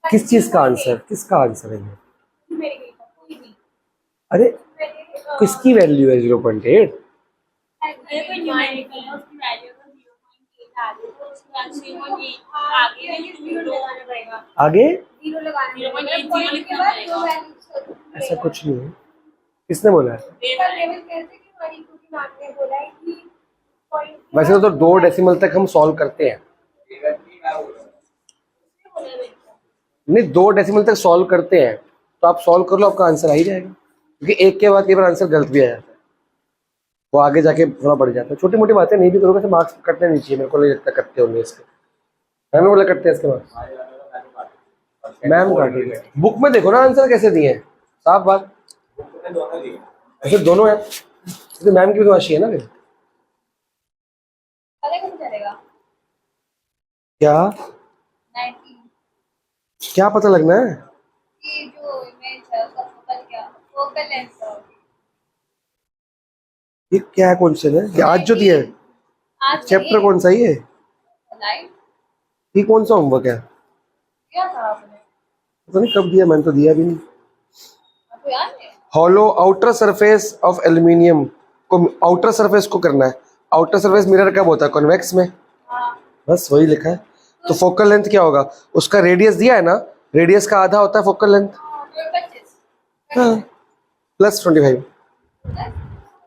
किस चीज का आंसर, किसका आंसर है ये? अरे किसकी वैल्यू है 0.8? आगे ऐसा कुछ नहीं है, किसने बोला है? वैसे तो 2 डेसिमल तक हम सॉल्व करते हैं, नहीं 2 डेसिमल तक सॉल्व करते हैं, तो आप सॉल्व कर लो, आपका आंसर आ ही जाएगा। क्योंकि एक के बाद कई बार आंसर गलत भी आ जाता है, वो आगे जाके थोड़ा बढ़ जाता है। छोटी मोटी बातें नहीं भी करोगे तो मार्क्स कटने नहीं चाहिए, मेरे को नहीं लगता कटते होंगे इसके। मैम बोला कटते हैं इसके मार्क्स, मैम काटेगी। बुक में देखो ना आंसर कैसे दिए हैं, साफ बात। ऐसे दोनों है, तो मैम की भी तो अच्छी है ना फिर। क्या क्या पता लगना है? कि जो इमेज है उसका फोकल क्या, फोकल लेंथ का। ये क्या क्वेश्चन है ये आज जो दिया है? आज चैप्टर कौन सा है ये? लाइव ये कौन सा होमवर्क है? क्या था आपने? पता नहीं कब दिया, मैंने तो दिया भी नहीं। आपको याद नहीं? Hollow outer surface of aluminium को, आउटर सरफेस को करना है। आउटर सरफेस मिरर कब होता है? कॉन्वेक्स में। हाँ बस वही लिखा है। तो फोकल लेंथ क्या होगा? उसका रेडियस दिया है ना, रेडियस का आधा होता है फोकल लेंथ। 25 हाँ प्लस 25,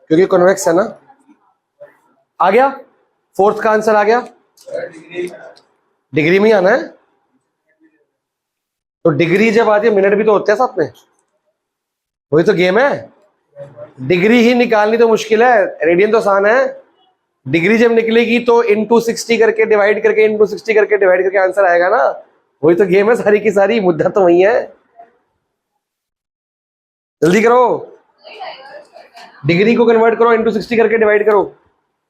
क्योंकि कॉन्वेक्स है ना। आ गया, फोर्थ का आंसर आ गया। डिग्री में ही आना है। तो डिग्री जब आती है मिनट भी तो होते हैं साथ में, वही तो गेम है। डिग्री ही निकालनी तो मुश्किल है, रेडियन तो आसान है। डिग्री जब निकलेगी तो इंटू 60 करके डिवाइड करके इंटू 60 करके डिवाइड करके आंसर आएगा ना। वही तो गेम है सारी की सारी, मुद्दा तो वही है। जल्दी करो, डिग्री को कन्वर्ट करो, इंटू 60 करके डिवाइड करो,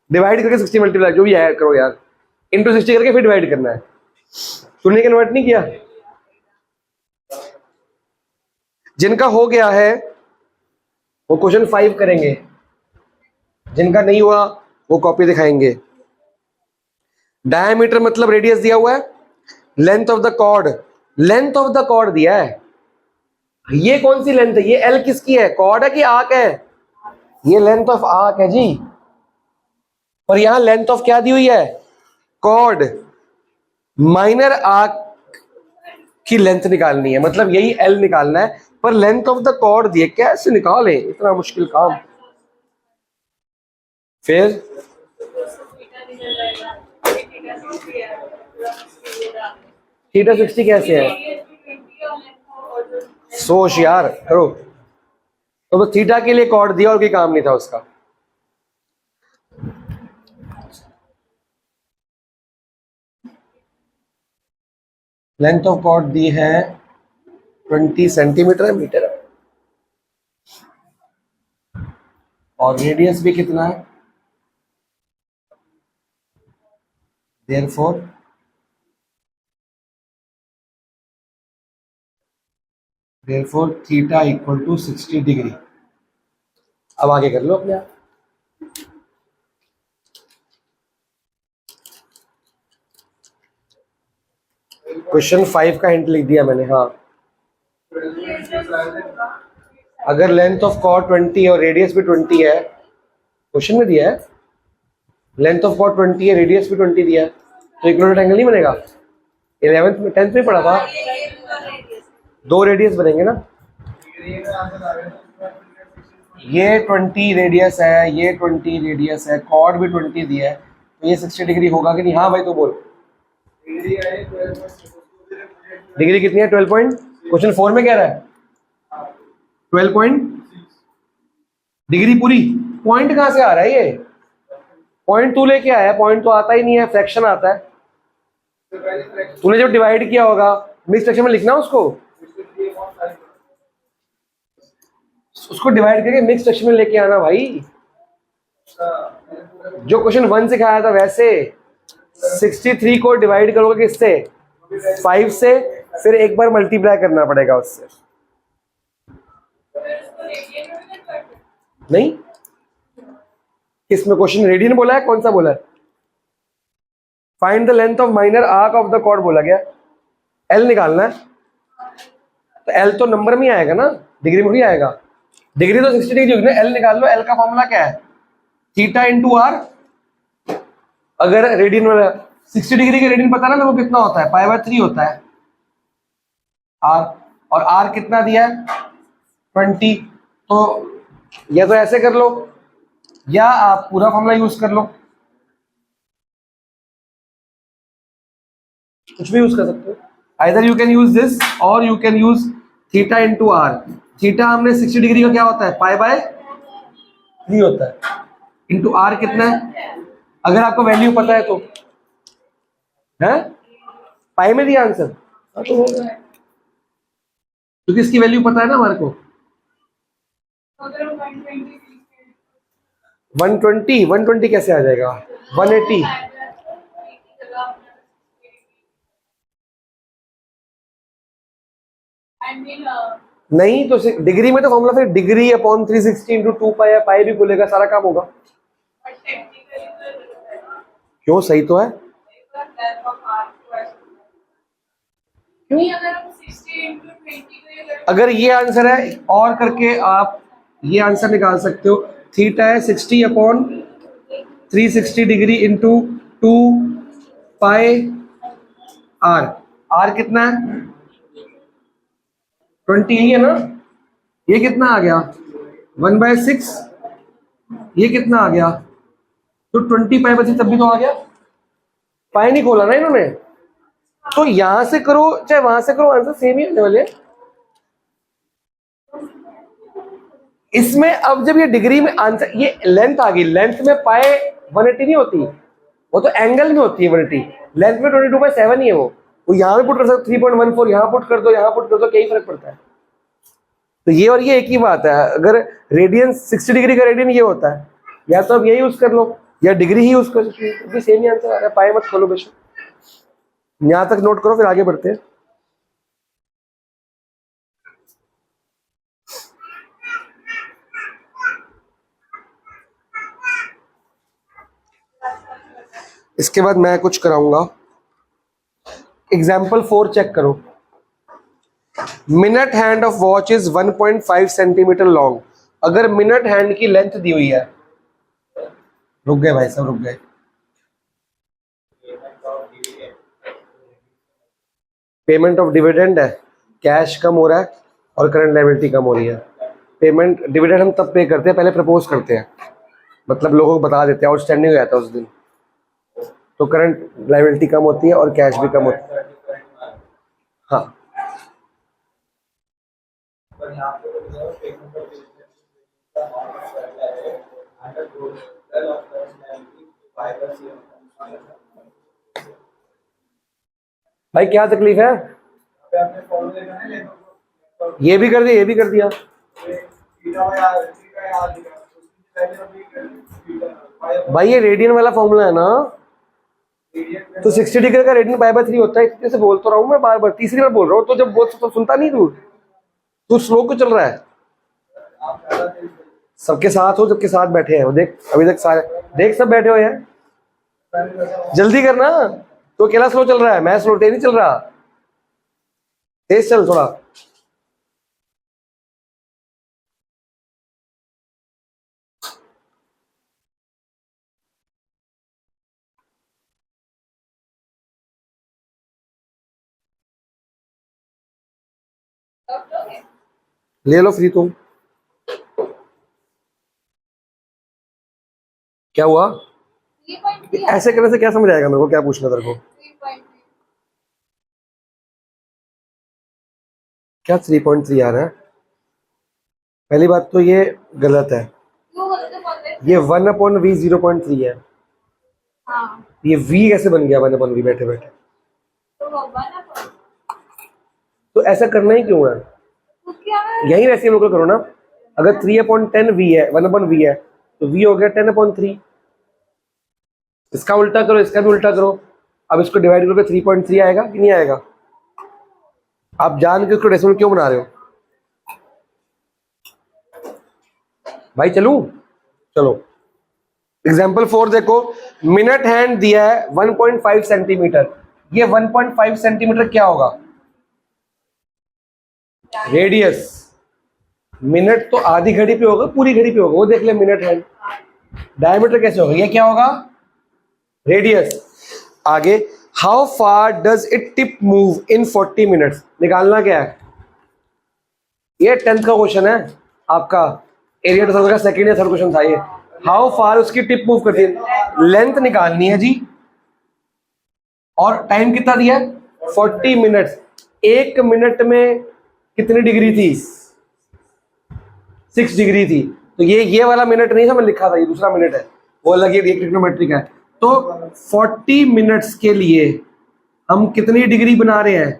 डिवाइड करके 60 मल्टीप्लाई जो भी है करो यार, इंटू 60 करके फिर डिवाइड करना है। तूने कन्वर्ट नहीं किया? जिनका हो गया है वो क्वेश्चन 5 करेंगे, जिनका नहीं हुआ वो कॉपी दिखाएंगे। डायमीटर मतलब रेडियस दिया हुआ है, length of the chord, length of the chord दिया है। ये कौन सी लेंथ है? ये एल किसकी है? कॉर्ड है कि आर्क है? ये लेंथ ऑफ आर्क है जी। और यहां लेंथ ऑफ क्या दी हुई है? कॉर्ड। माइनर आर्क की लेंथ निकालनी है, मतलब यही एल निकालना है, पर लेंथ ऑफ द कॉर्ड दिए, कैसे निकालें इतना मुश्किल काम। फिर थीटा 60 कैसे है? सोच यार करो। तो थीटा के लिए कॉर्ड दिया और कोई काम नहीं था उसका। लेंथ ऑफ कॉर्ड दी है 20 सेंटीमीटर है, मीटर है, और रेडियस भी कितना है? Therefore theta equal to 60 degree. अब आगे कर लो अपने आप। क्वेश्चन 5 का हिंट लिख दिया मैंने। हाँ, अगर लेंथ ऑफ कॉर्ड 20 और रेडियस भी 20 है, क्वेश्चन में दिया है लेंथ ऑफ कॉर्ड 20 है, रेडियस भी 20 दिया है, तो इक्विलेटरल एंगल नहीं बनेगा? 11th में 10th में पढ़ा था, दो रेडियस बनेंगे ना। ये 20 रेडियस है, ये 20 रेडियस है, कॉर्ड भी 20 दिया है, तो ये 60 डिग्री होगा कि नहीं? हाँ भाई तो बोल। डिग्री कितनी है? 12 पॉइंट। क्वेश्चन 4 में कह रहा है 12 पॉइंट डिग्री पूरी। पॉइंट कहां से आ रहा है ये? पॉइंट तू लेके आया, पॉइंट तो आता ही नहीं है, फ्रैक्शन आता है। तूने जब डिवाइड किया होगा मिक्स फ्रैक्शन में लिखना उसको डिवाइड करके मिक्स फ्रैक्शन में लेके आना भाई। जो क्वेश्चन 1 से खाया था वैसे 63 को डिवाइड करोगे किससे? 5 से, फिर एक बार मल्टीप्लाई करना पड़ेगा उससे। नहीं, किसमें क्वेश्चन रेडियन बोला है? कौन सा बोला है? Find the length of minor arc of the chord बोला गया, एल निकालना है। तो एल तो नंबर में ही आएगा ना, डिग्री में भी आएगा। डिग्री तो 60 डिग्री होगी ना, एल निकाल लो। एल का फॉर्मूला क्या है? Theta into R. अगर रेडियन वाला 60 डिग्री का रेडियन पता ना तो वो कितना होता है? π/3 होता है आर, और आर कितना दिया है? 20। तो या तो ऐसे कर लो या आप पूरा फॉर्मूला यूज कर लो, कुछ भी यूज कर सकते हो। Either you can use this और you can use theta into R. Theta हमने 60 डिग्री का क्या होता है? π/3 होता है, इंटू आर कितना है? अगर आपको वैल्यू पता है तो है, पाई में दिया आंसर, तो होगा क्योंकि इसकी वैल्यू पता है ना हमारे को। 120 कैसे आ जाएगा? 180। नहीं तो डिग्री में तो फॉर्मूला फिर डिग्री अपॉन 360 इंटू 2 पाई है, पाई भी खुलेगा, सारा काम होगा। क्यों, सही तो है। नहीं, अगर हम 60 into 20 को ये करते अगर ये आंसर है और करके आप ये आंसर निकाल सकते हो। थीटा है 60 upon 360 degree into 2 pi R. R कितना है 20 ही है ना। ये कितना आ गया 1/6। ये कितना आ गया तो 20 पाई बची, तब भी तो आ गया। पाई नहीं खोला ना इन्होंने, तो यहां से करो चाहे वहां से करो, आंसर सेम ही आने वाले। इसमें अब जब ये डिग्री में आंसर, ये लेंथ आ गई, लेंथ में पाई 180 नहीं होती, वो तो एंगल में होती है 180। लेंथ में 22/7 ही है वो यहाँ पे पुट कर सकते 3.14, यहाँ पुट कर दो, यहाँ पुट कर दो, क्या ही फर्क पड़ता है। तो ये और ये एक ही बात है। अगर रेडियन 60 डिग्री का रेडियन ये होता है, या तो अब ये यूज कर लो या डिग्री ही यूज कर सकते हो, सेम ही आंसर आ रहा है। पाई मत खोलो बेशक। यहां तक नोट करो, फिर आगे बढ़ते हैं। इसके बाद मैं कुछ कराऊंगा। एग्जाम्पल 4 चेक करो। Minute hand of watch is 1.5 centimetre long. अगर मिनट हैंड की लेंथ दी हुई है, रुक गए भाई साहब, रुक गए। पेमेंट ऑफ डिविडेंड है, कैश कम हो रहा है और करंट लायबिलिटी कम हो रही है। पेमेंट डिविडेंड हम तब पे करते हैं, पहले प्रपोज करते हैं, मतलब लोगों को बता देते हैं, आउटस्टैंडिंग हो जाता है उस दिन, तो करंट लायबिलिटी कम होती है और कैश भी कम होता है। हाँ, भाई क्या तकलीफ है? ये भी कर दिया, ये भी कर दिया। भाई ये रेडियन वाला फॉर्मूला है ना, तो 60 डिग्री का रेडियन पाई/3 होता है। इतने से बोल तो रहा हूँ मैं, बार बार तीसरी बार बोल रहा हूँ, तो जब बोल तो सुनता नहीं तू स्लो क्यों चल रहा है? सबके साथ हो, सबके साथ बैठे हैं वो, देख अभी तक सारे, देख सब बैठे हुए हैं। जल्दी करना, तो अकेला स्लो चल रहा है, मैं स्लो नहीं चल रहा, तेज चल थोड़ा। कब लोगे? ले लो फ्री तुम। क्या हुआ? 3.3 ऐसे करने से क्या समझ आएगा मेरे को? क्या पूछना तेरे को? 3.3 क्या 3.3 आ रहा है? पहली बात तो ये गलत है, क्यों बोलते बोलते? ये 1/v 0.3 है। हाँ, ये v कैसे बन गया 1/v बैठे बैठे? तो वो बना तो तो ऐसा करना ही क्यों है? क्या है? यही रेसिप्रोकल करो ना। अगर 3/10 v है, 1/v है, तो v हो गया 10/3। इसका उल्टा करो, इसका भी उल्टा करो। अब इसको डिवाइड करोगे 3.3 आएगा कि नहीं आएगा? आप जान के उसको डेसिमल क्यों बना रहे हो भाई? चलूं? चलो एग्जाम्पल 4 देखो। मिनट हैंड दिया है 1.5 सेंटीमीटर। ये 1.5 सेंटीमीटर क्या होगा? रेडियस। मिनट तो आधी घड़ी पे होगा, पूरी घड़ी पे होगा, वो देख ले मिनट हैंड। डायमीटर कैसे होगा? ये क्या होगा? रेडियस। आगे, how far does it tip move in 40 minutes? निकालना क्या है? ये 10th का क्वेश्चन है आपका, एरिया टू सर्कल का सेकंड या थर्ड क्वेश्चन था ये। हाउ फार उसकी टिप मूव करती है, लेंथ निकालनी है जी, और टाइम कितना दिया है? 40 मिनट्स। 1 मिनट में कितनी डिग्री थी? 6 डिग्री थी। तो ये वाला मिनट नहीं था मैं लिखा था, ये दूसरा मिनट है, वो अलग ही ट्रिग्नोमेट्री का है। तो 40 मिनट्स के लिए हम कितनी डिग्री बना रहे हैं?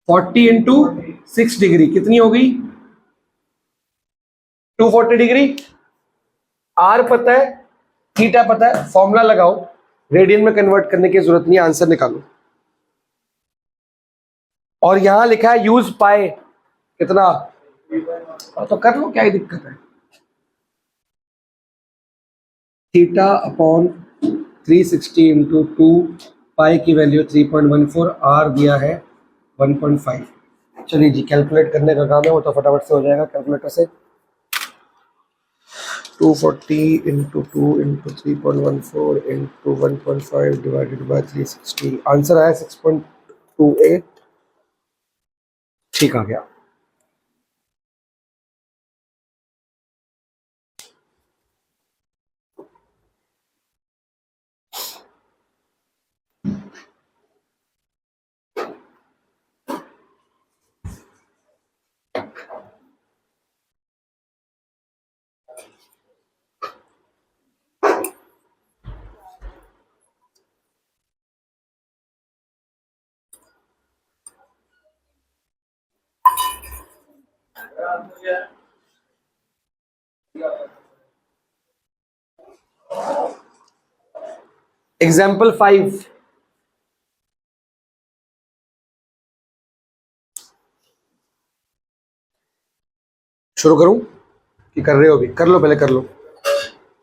40 इंटू 6 डिग्री कितनी होगी? 240 डिग्री। आर पता है, थीटा पता है, फॉर्मूला लगाओ, रेडियन में कन्वर्ट करने की जरूरत नहीं, आंसर निकालो। और यहां लिखा है यूज पाई, कितना? तो कर लो, क्या ही दिक्कत है। थीटा अपॉन 360 इंटू 2 पाई की वैल्यू 3.14, आर दिया है 1.5। चलिए जी, कैलकुलेट करने का काम है, वो तो फटाफट से हो जाएगा कैलकुलेटर से। 240 into 2 into 3.14 into 1.5 divided by 360, answer आया 6.28। ठीक आ गया। एग्जाम्पल 5, शुरू करूं कि कर रहे हो? अभी कर लो, पहले कर लो,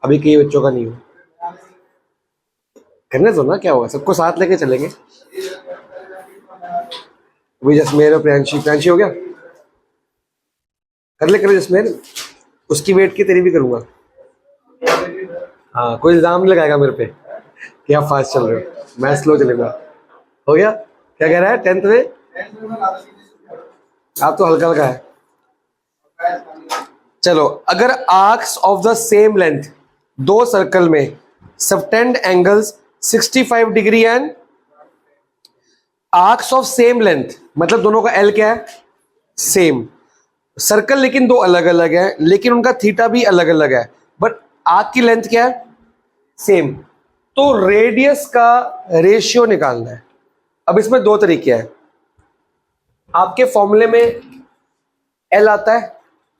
अभी कई बच्चों का नहीं हो। करने दो ना, क्या होगा, सबको साथ लेके चलेंगे। अभी जसमेर और प्रियांशी हो गया, कर ले जसमेर, उसकी वेट की तेरी भी करूंगा। हाँ, कोई इल्जाम नहीं लगाएगा मेरे पे कि आप फास्ट चल रहे हो, मैं स्लो चलेगा। हो गया? क्या कह रहा है 10th में? आप तो हल्का हल्का है। चलो, अगर arcs of the same length, दो सर्कल में subtend angles 65 degree and arcs of same length, मतलब दोनों का एल क्या है? सेम। सर्कल लेकिन दो अलग अलग है, लेकिन उनका थीटा भी अलग अलग है, बट आर्क की लेंथ क्या है? सेम। तो रेडियस का रेशियो निकालना है। अब इसमें दो तरीके हैं। आपके फॉर्मूले में एल आता है,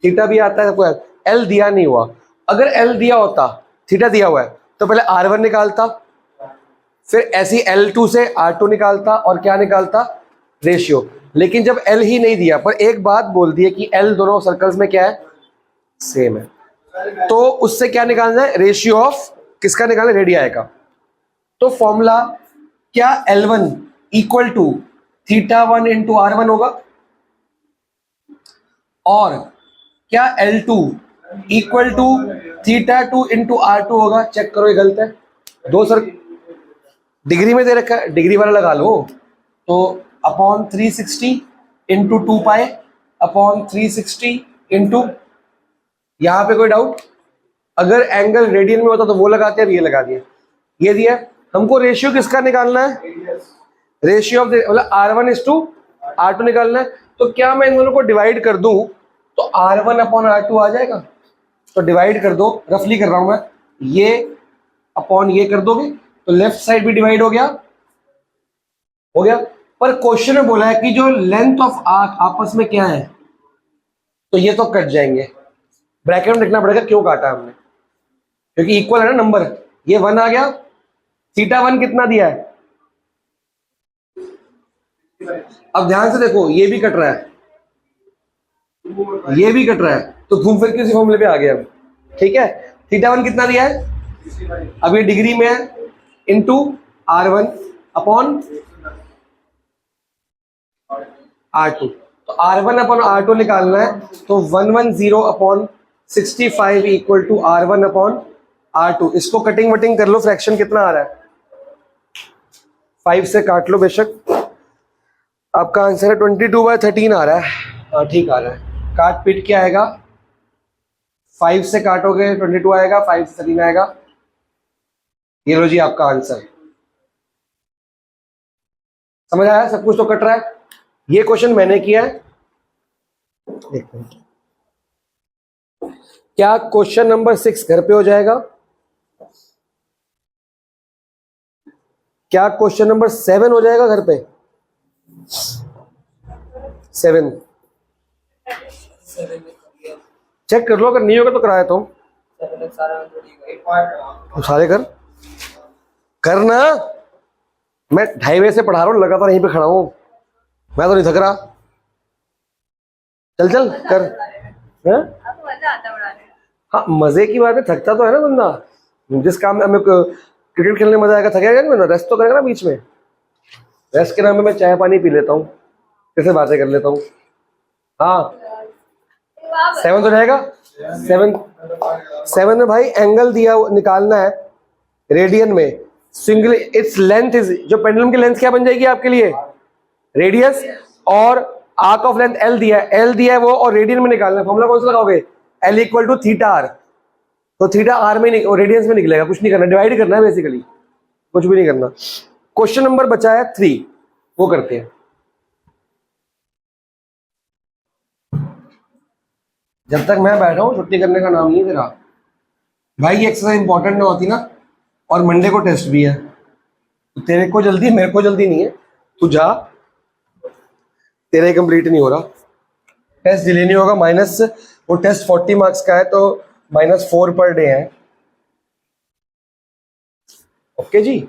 थीटा भी आता है, सबको एल दिया नहीं हुआ। अगर एल दिया होता, थीटा दिया हुआ है, तो पहले R1 निकालता, फिर ऐसी L2 से R2 निकालता, और क्या निकालता? रेशियो। लेकिन जब L ही नहीं दिया, पर एक बात बोल दी है कि L दोनों सर्कल्स में क्या है? सेम है, तो उससे क्या निकालना है? रेशियो ऑफ किसका निकालना है? रेडियाई का। तो फॉर्मूला क्या L1 equal to theta 1 into R1 होगा, और क्या L2 equal to theta 2 into R2 होगा? चेक करो, ये गलत है। दो सर डिग्री में दे रखा है, डिग्री वाला लगा लो। तो अपॉन 360 इंटू 2 पाए अपॉन 360 इंटू, यहां पे कोई डाउट? अगर एंगल रेडियन में होता तो वो लगाते हैं, ये लगा दिया। ये दिया हमको। रेशियो किसका निकालना है? रेशियो ऑफ मतलब R1:R2 निकालना है। तो क्या मैं इन दोनों को डिवाइड कर दूं तो R1 अपॉन R2 आ जाएगा? तो डिवाइड कर दो, रफली कर रहा हूं मैं, ये अपॉन ये कर दोगे तो लेफ्ट साइड भी डिवाइड हो गया, हो गया। पर क्वेश्चन में बोला है कि जो लेंथ ऑफ आर्क आपस में क्या है, तो ये तो कट जाएंगे। ब्रैकेट में देखना पड़ेगा क्यों काटा हमने, क्योंकि इक्वल है ना नंबर। ये 1 आ गया, थीटा 1 कितना दिया है? अब ध्यान से देखो, ये भी कट रहा है, ये भी कट रहा है, तो घूम फिर के उसी फॉर्मूले पे आ गया। ठीक है, थीटा 1 कितना दिया है? अब ये डिग्री में है, इंटू R1 अपॉन R2। तो R1 अपॉन R2 निकालना है, तो 110 upon 65 equal to R1 upon R2। इसको कटिंग वटिंग कर लो, फ्रैक्शन कितना आ रहा है? 5 से काट लो बेशक। आपका आंसर है 22/13 आ रहा है। हाँ ठीक आ रहा है। काट पीट क्या आएगा? 5 से काटोगे 22 आएगा, 5 से 13 आएगा। ये लो जी आपका आंसर। समझ आया? सब कुछ तो कट रहा है। ये क्वेश्चन मैंने किया है। एक मिनट, क्या क्वेश्चन नंबर 6 घर पे हो जाएगा? क्या क्वेश्चन नंबर 7 हो जाएगा घर पे? 7 चेक कर लो, अगर नहीं होगा तो कराया तुम सारे करना। मैं 2:30 बजे से पढ़ा रहा हूँ, लगातार यहीं पे खड़ा हूँ, मैं तो नहीं थक रहा। चल चल कर। हाँ आपको मजा आता बनाने में। हाँ, मजे की बात है, थकता तो है ना बंदा। जिस काम में हमें क्रिकेट खेलने में मजा आएगा, थकेगा नहीं ना, रेस्ट तो करेगा ना बीच में। रेस्ट के नाम पे मैं चाय पानी पी लेता हूँ, कैसे बातें कर लेता हूँ। हाँ 7 तो रहेगा। 7 में भाई एंगल दिया निकालना है रेडियन में। सिंगल इट्स लेंथ इज, जो पेंडुलम की लेंथ क्या बन जाएगी आपके लिए, रेडियस, और आर्क ऑफ लेंथ एल दिया है, एल दिया है वो, और रेडियन में निकालना है। फॉर्मूला कौन सा लगाओगे, L equal to theta R. तो थीटा आर में रेडियंस में निकलेगा, कुछ नहीं करना, डिवाइड करना है बेसिकली, कुछ भी नहीं करना। क्वेश्चन नंबर बचा है 3, वो करते हैं। जब तक मैं बैठा हूं छुट्टी करने का नाम नहीं तेरा भाई। ये एक्सरसाइज इंपॉर्टेंट ना होती ना, और मंडे को टेस्ट भी है, तो तेरे को जल्दी, मेरे को जल्दी नहीं है, तू जा, तेरा कंप्लीट नहीं हो रहा। टेस्ट डिले नहीं होगा, माइनस, वो टेस्ट 40 मार्क्स का है, तो -4 पर डे है। ओके जी।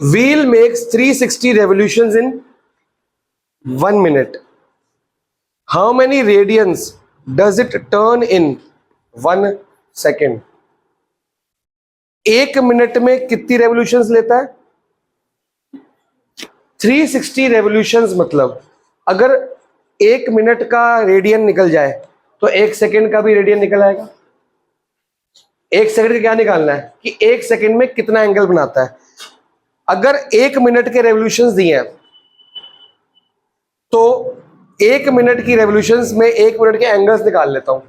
Wheel makes 360 revolutions in 1 minute. How many radians does it turn in 1 second? 1 minute में कितनी रेवोल्यूशंस लेता है, 360 रेवोल्यूशंस। मतलब अगर 1 मिनट का रेडियन निकल जाए तो 1 सेकेंड का भी रेडियन निकल आएगा। 1 सेकेंड का क्या निकालना है कि 1 सेकेंड में कितना एंगल बनाता है। अगर 1 मिनट के रेवोल्यूशंस दिए हैं, तो 1 मिनट की रेवोल्यूशंस में 1 मिनट के एंगल्स निकाल लेता हूं,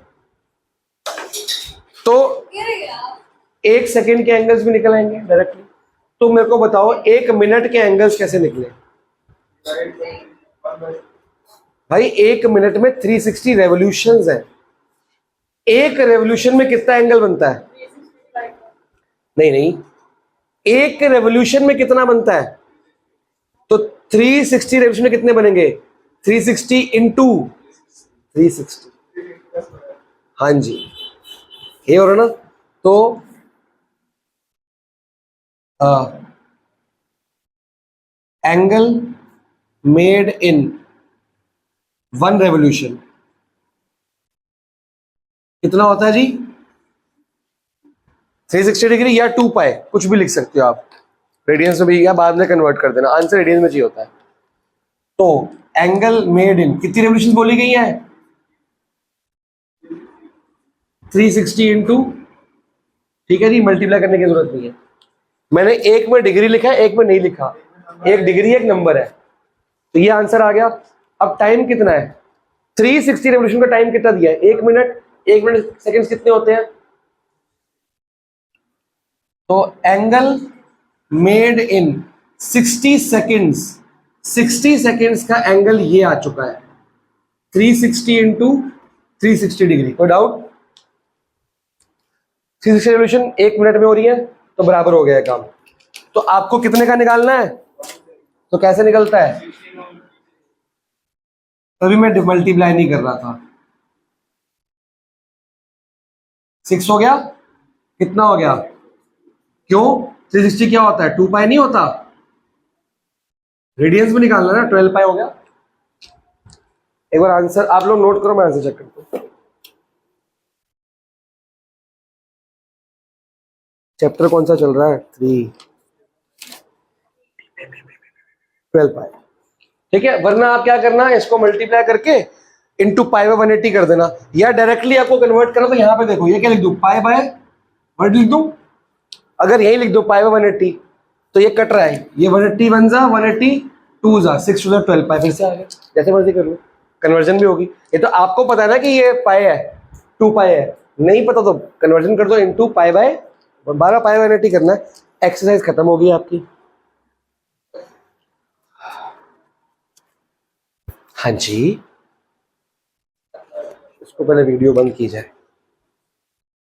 तो 1 सेकेंड के एंगल्स भी निकल आएंगे डायरेक्टली। तो मेरे को बताओ 1 मिनट के एंगल्स कैसे निकले भाई। 1 मिनट में 360 रेवोल्यूशंस है, एक रेवोल्यूशन में कितना एंगल बनता है, नहीं नहीं, एक रेवोल्यूशन में कितना बनता है, तो 360 रेवोल्यूशन में कितने बनेंगे, 360 इंटू 360। हाँ जी, ये हो रहा ना। तो एंगल मेड इन 1 रेवोल्यूशन कितना होता है जी, 360 डिग्री या 2 पाई, कुछ भी लिख सकते हो आप, रेडियंस में भी, या बाद में कन्वर्ट कर देना, आंसर रेडियंस में चाहिए होता है। तो एंगल मेड इन कितनी रेवोल्यूशन बोली गई है, 360 इंटू, ठीक है जी, मल्टीप्लाई करने की जरूरत नहीं है। मैंने एक में डिग्री लिखा है, एक में नहीं लिखा, एक डिग्री एक नंबर है, तो ये आंसर आ गया। अब टाइम कितना है, 360 रेवोल्यूशन का टाइम कितना दिया है, 1 मिनट, 1 मिनट सेकंड्स कितने होते हैं, तो angle made in 60 seconds, 60 seconds का एंगल ये आ चुका है, 360 इंटू 360 डिग्री। कोई डाउट, 360 रेवोल्यूशन 1 मिनट में हो रही है, तो बराबर हो गया काम। तो आपको कितने का निकालना है, तो कैसे निकलता है, तभी मैं मल्टीप्लाई नहीं कर रहा था। 6 हो गया, कितना हो गया, क्यों, 360 क्या होता है, 2 पाई नहीं होता, रेडियंस में निकालना ना, 12 पाई हो गया। एक बार आंसर आप लोग नोट करो, मैं आंसर चेक करता हूं। चैप्टर कौन सा चल रहा है, 3, 12 पाई, ठीक है। वरना आप क्या करना, इसको मल्टीप्लाई करके इंटू पाई बाय 180 कर देना, या डायरेक्टली आपको कन्वर्ट करना, तो यहां पे देखो, ये क्या लिख दूं, पाई बाय 1 लिख दूं। अगर यही लिख दो पाई बाय 180, तो ये कट रहा है, ये 180 1 जा 180 2 जा 6 टू 12 पाई, फिर से आ गया, जैसे मर्जी कर लो, कन्वर्जन भी होगी। ये तो आपको पता है ना कि ये पाई है, 2 पाई है, नहीं पता तो कन्वर्जन कर दो, into pi by 12 pi by 180 करना है, एक्सरसाइज खत्म होगी आपकी। हाँ जी, इसको पहले वीडियो बंद की जाए।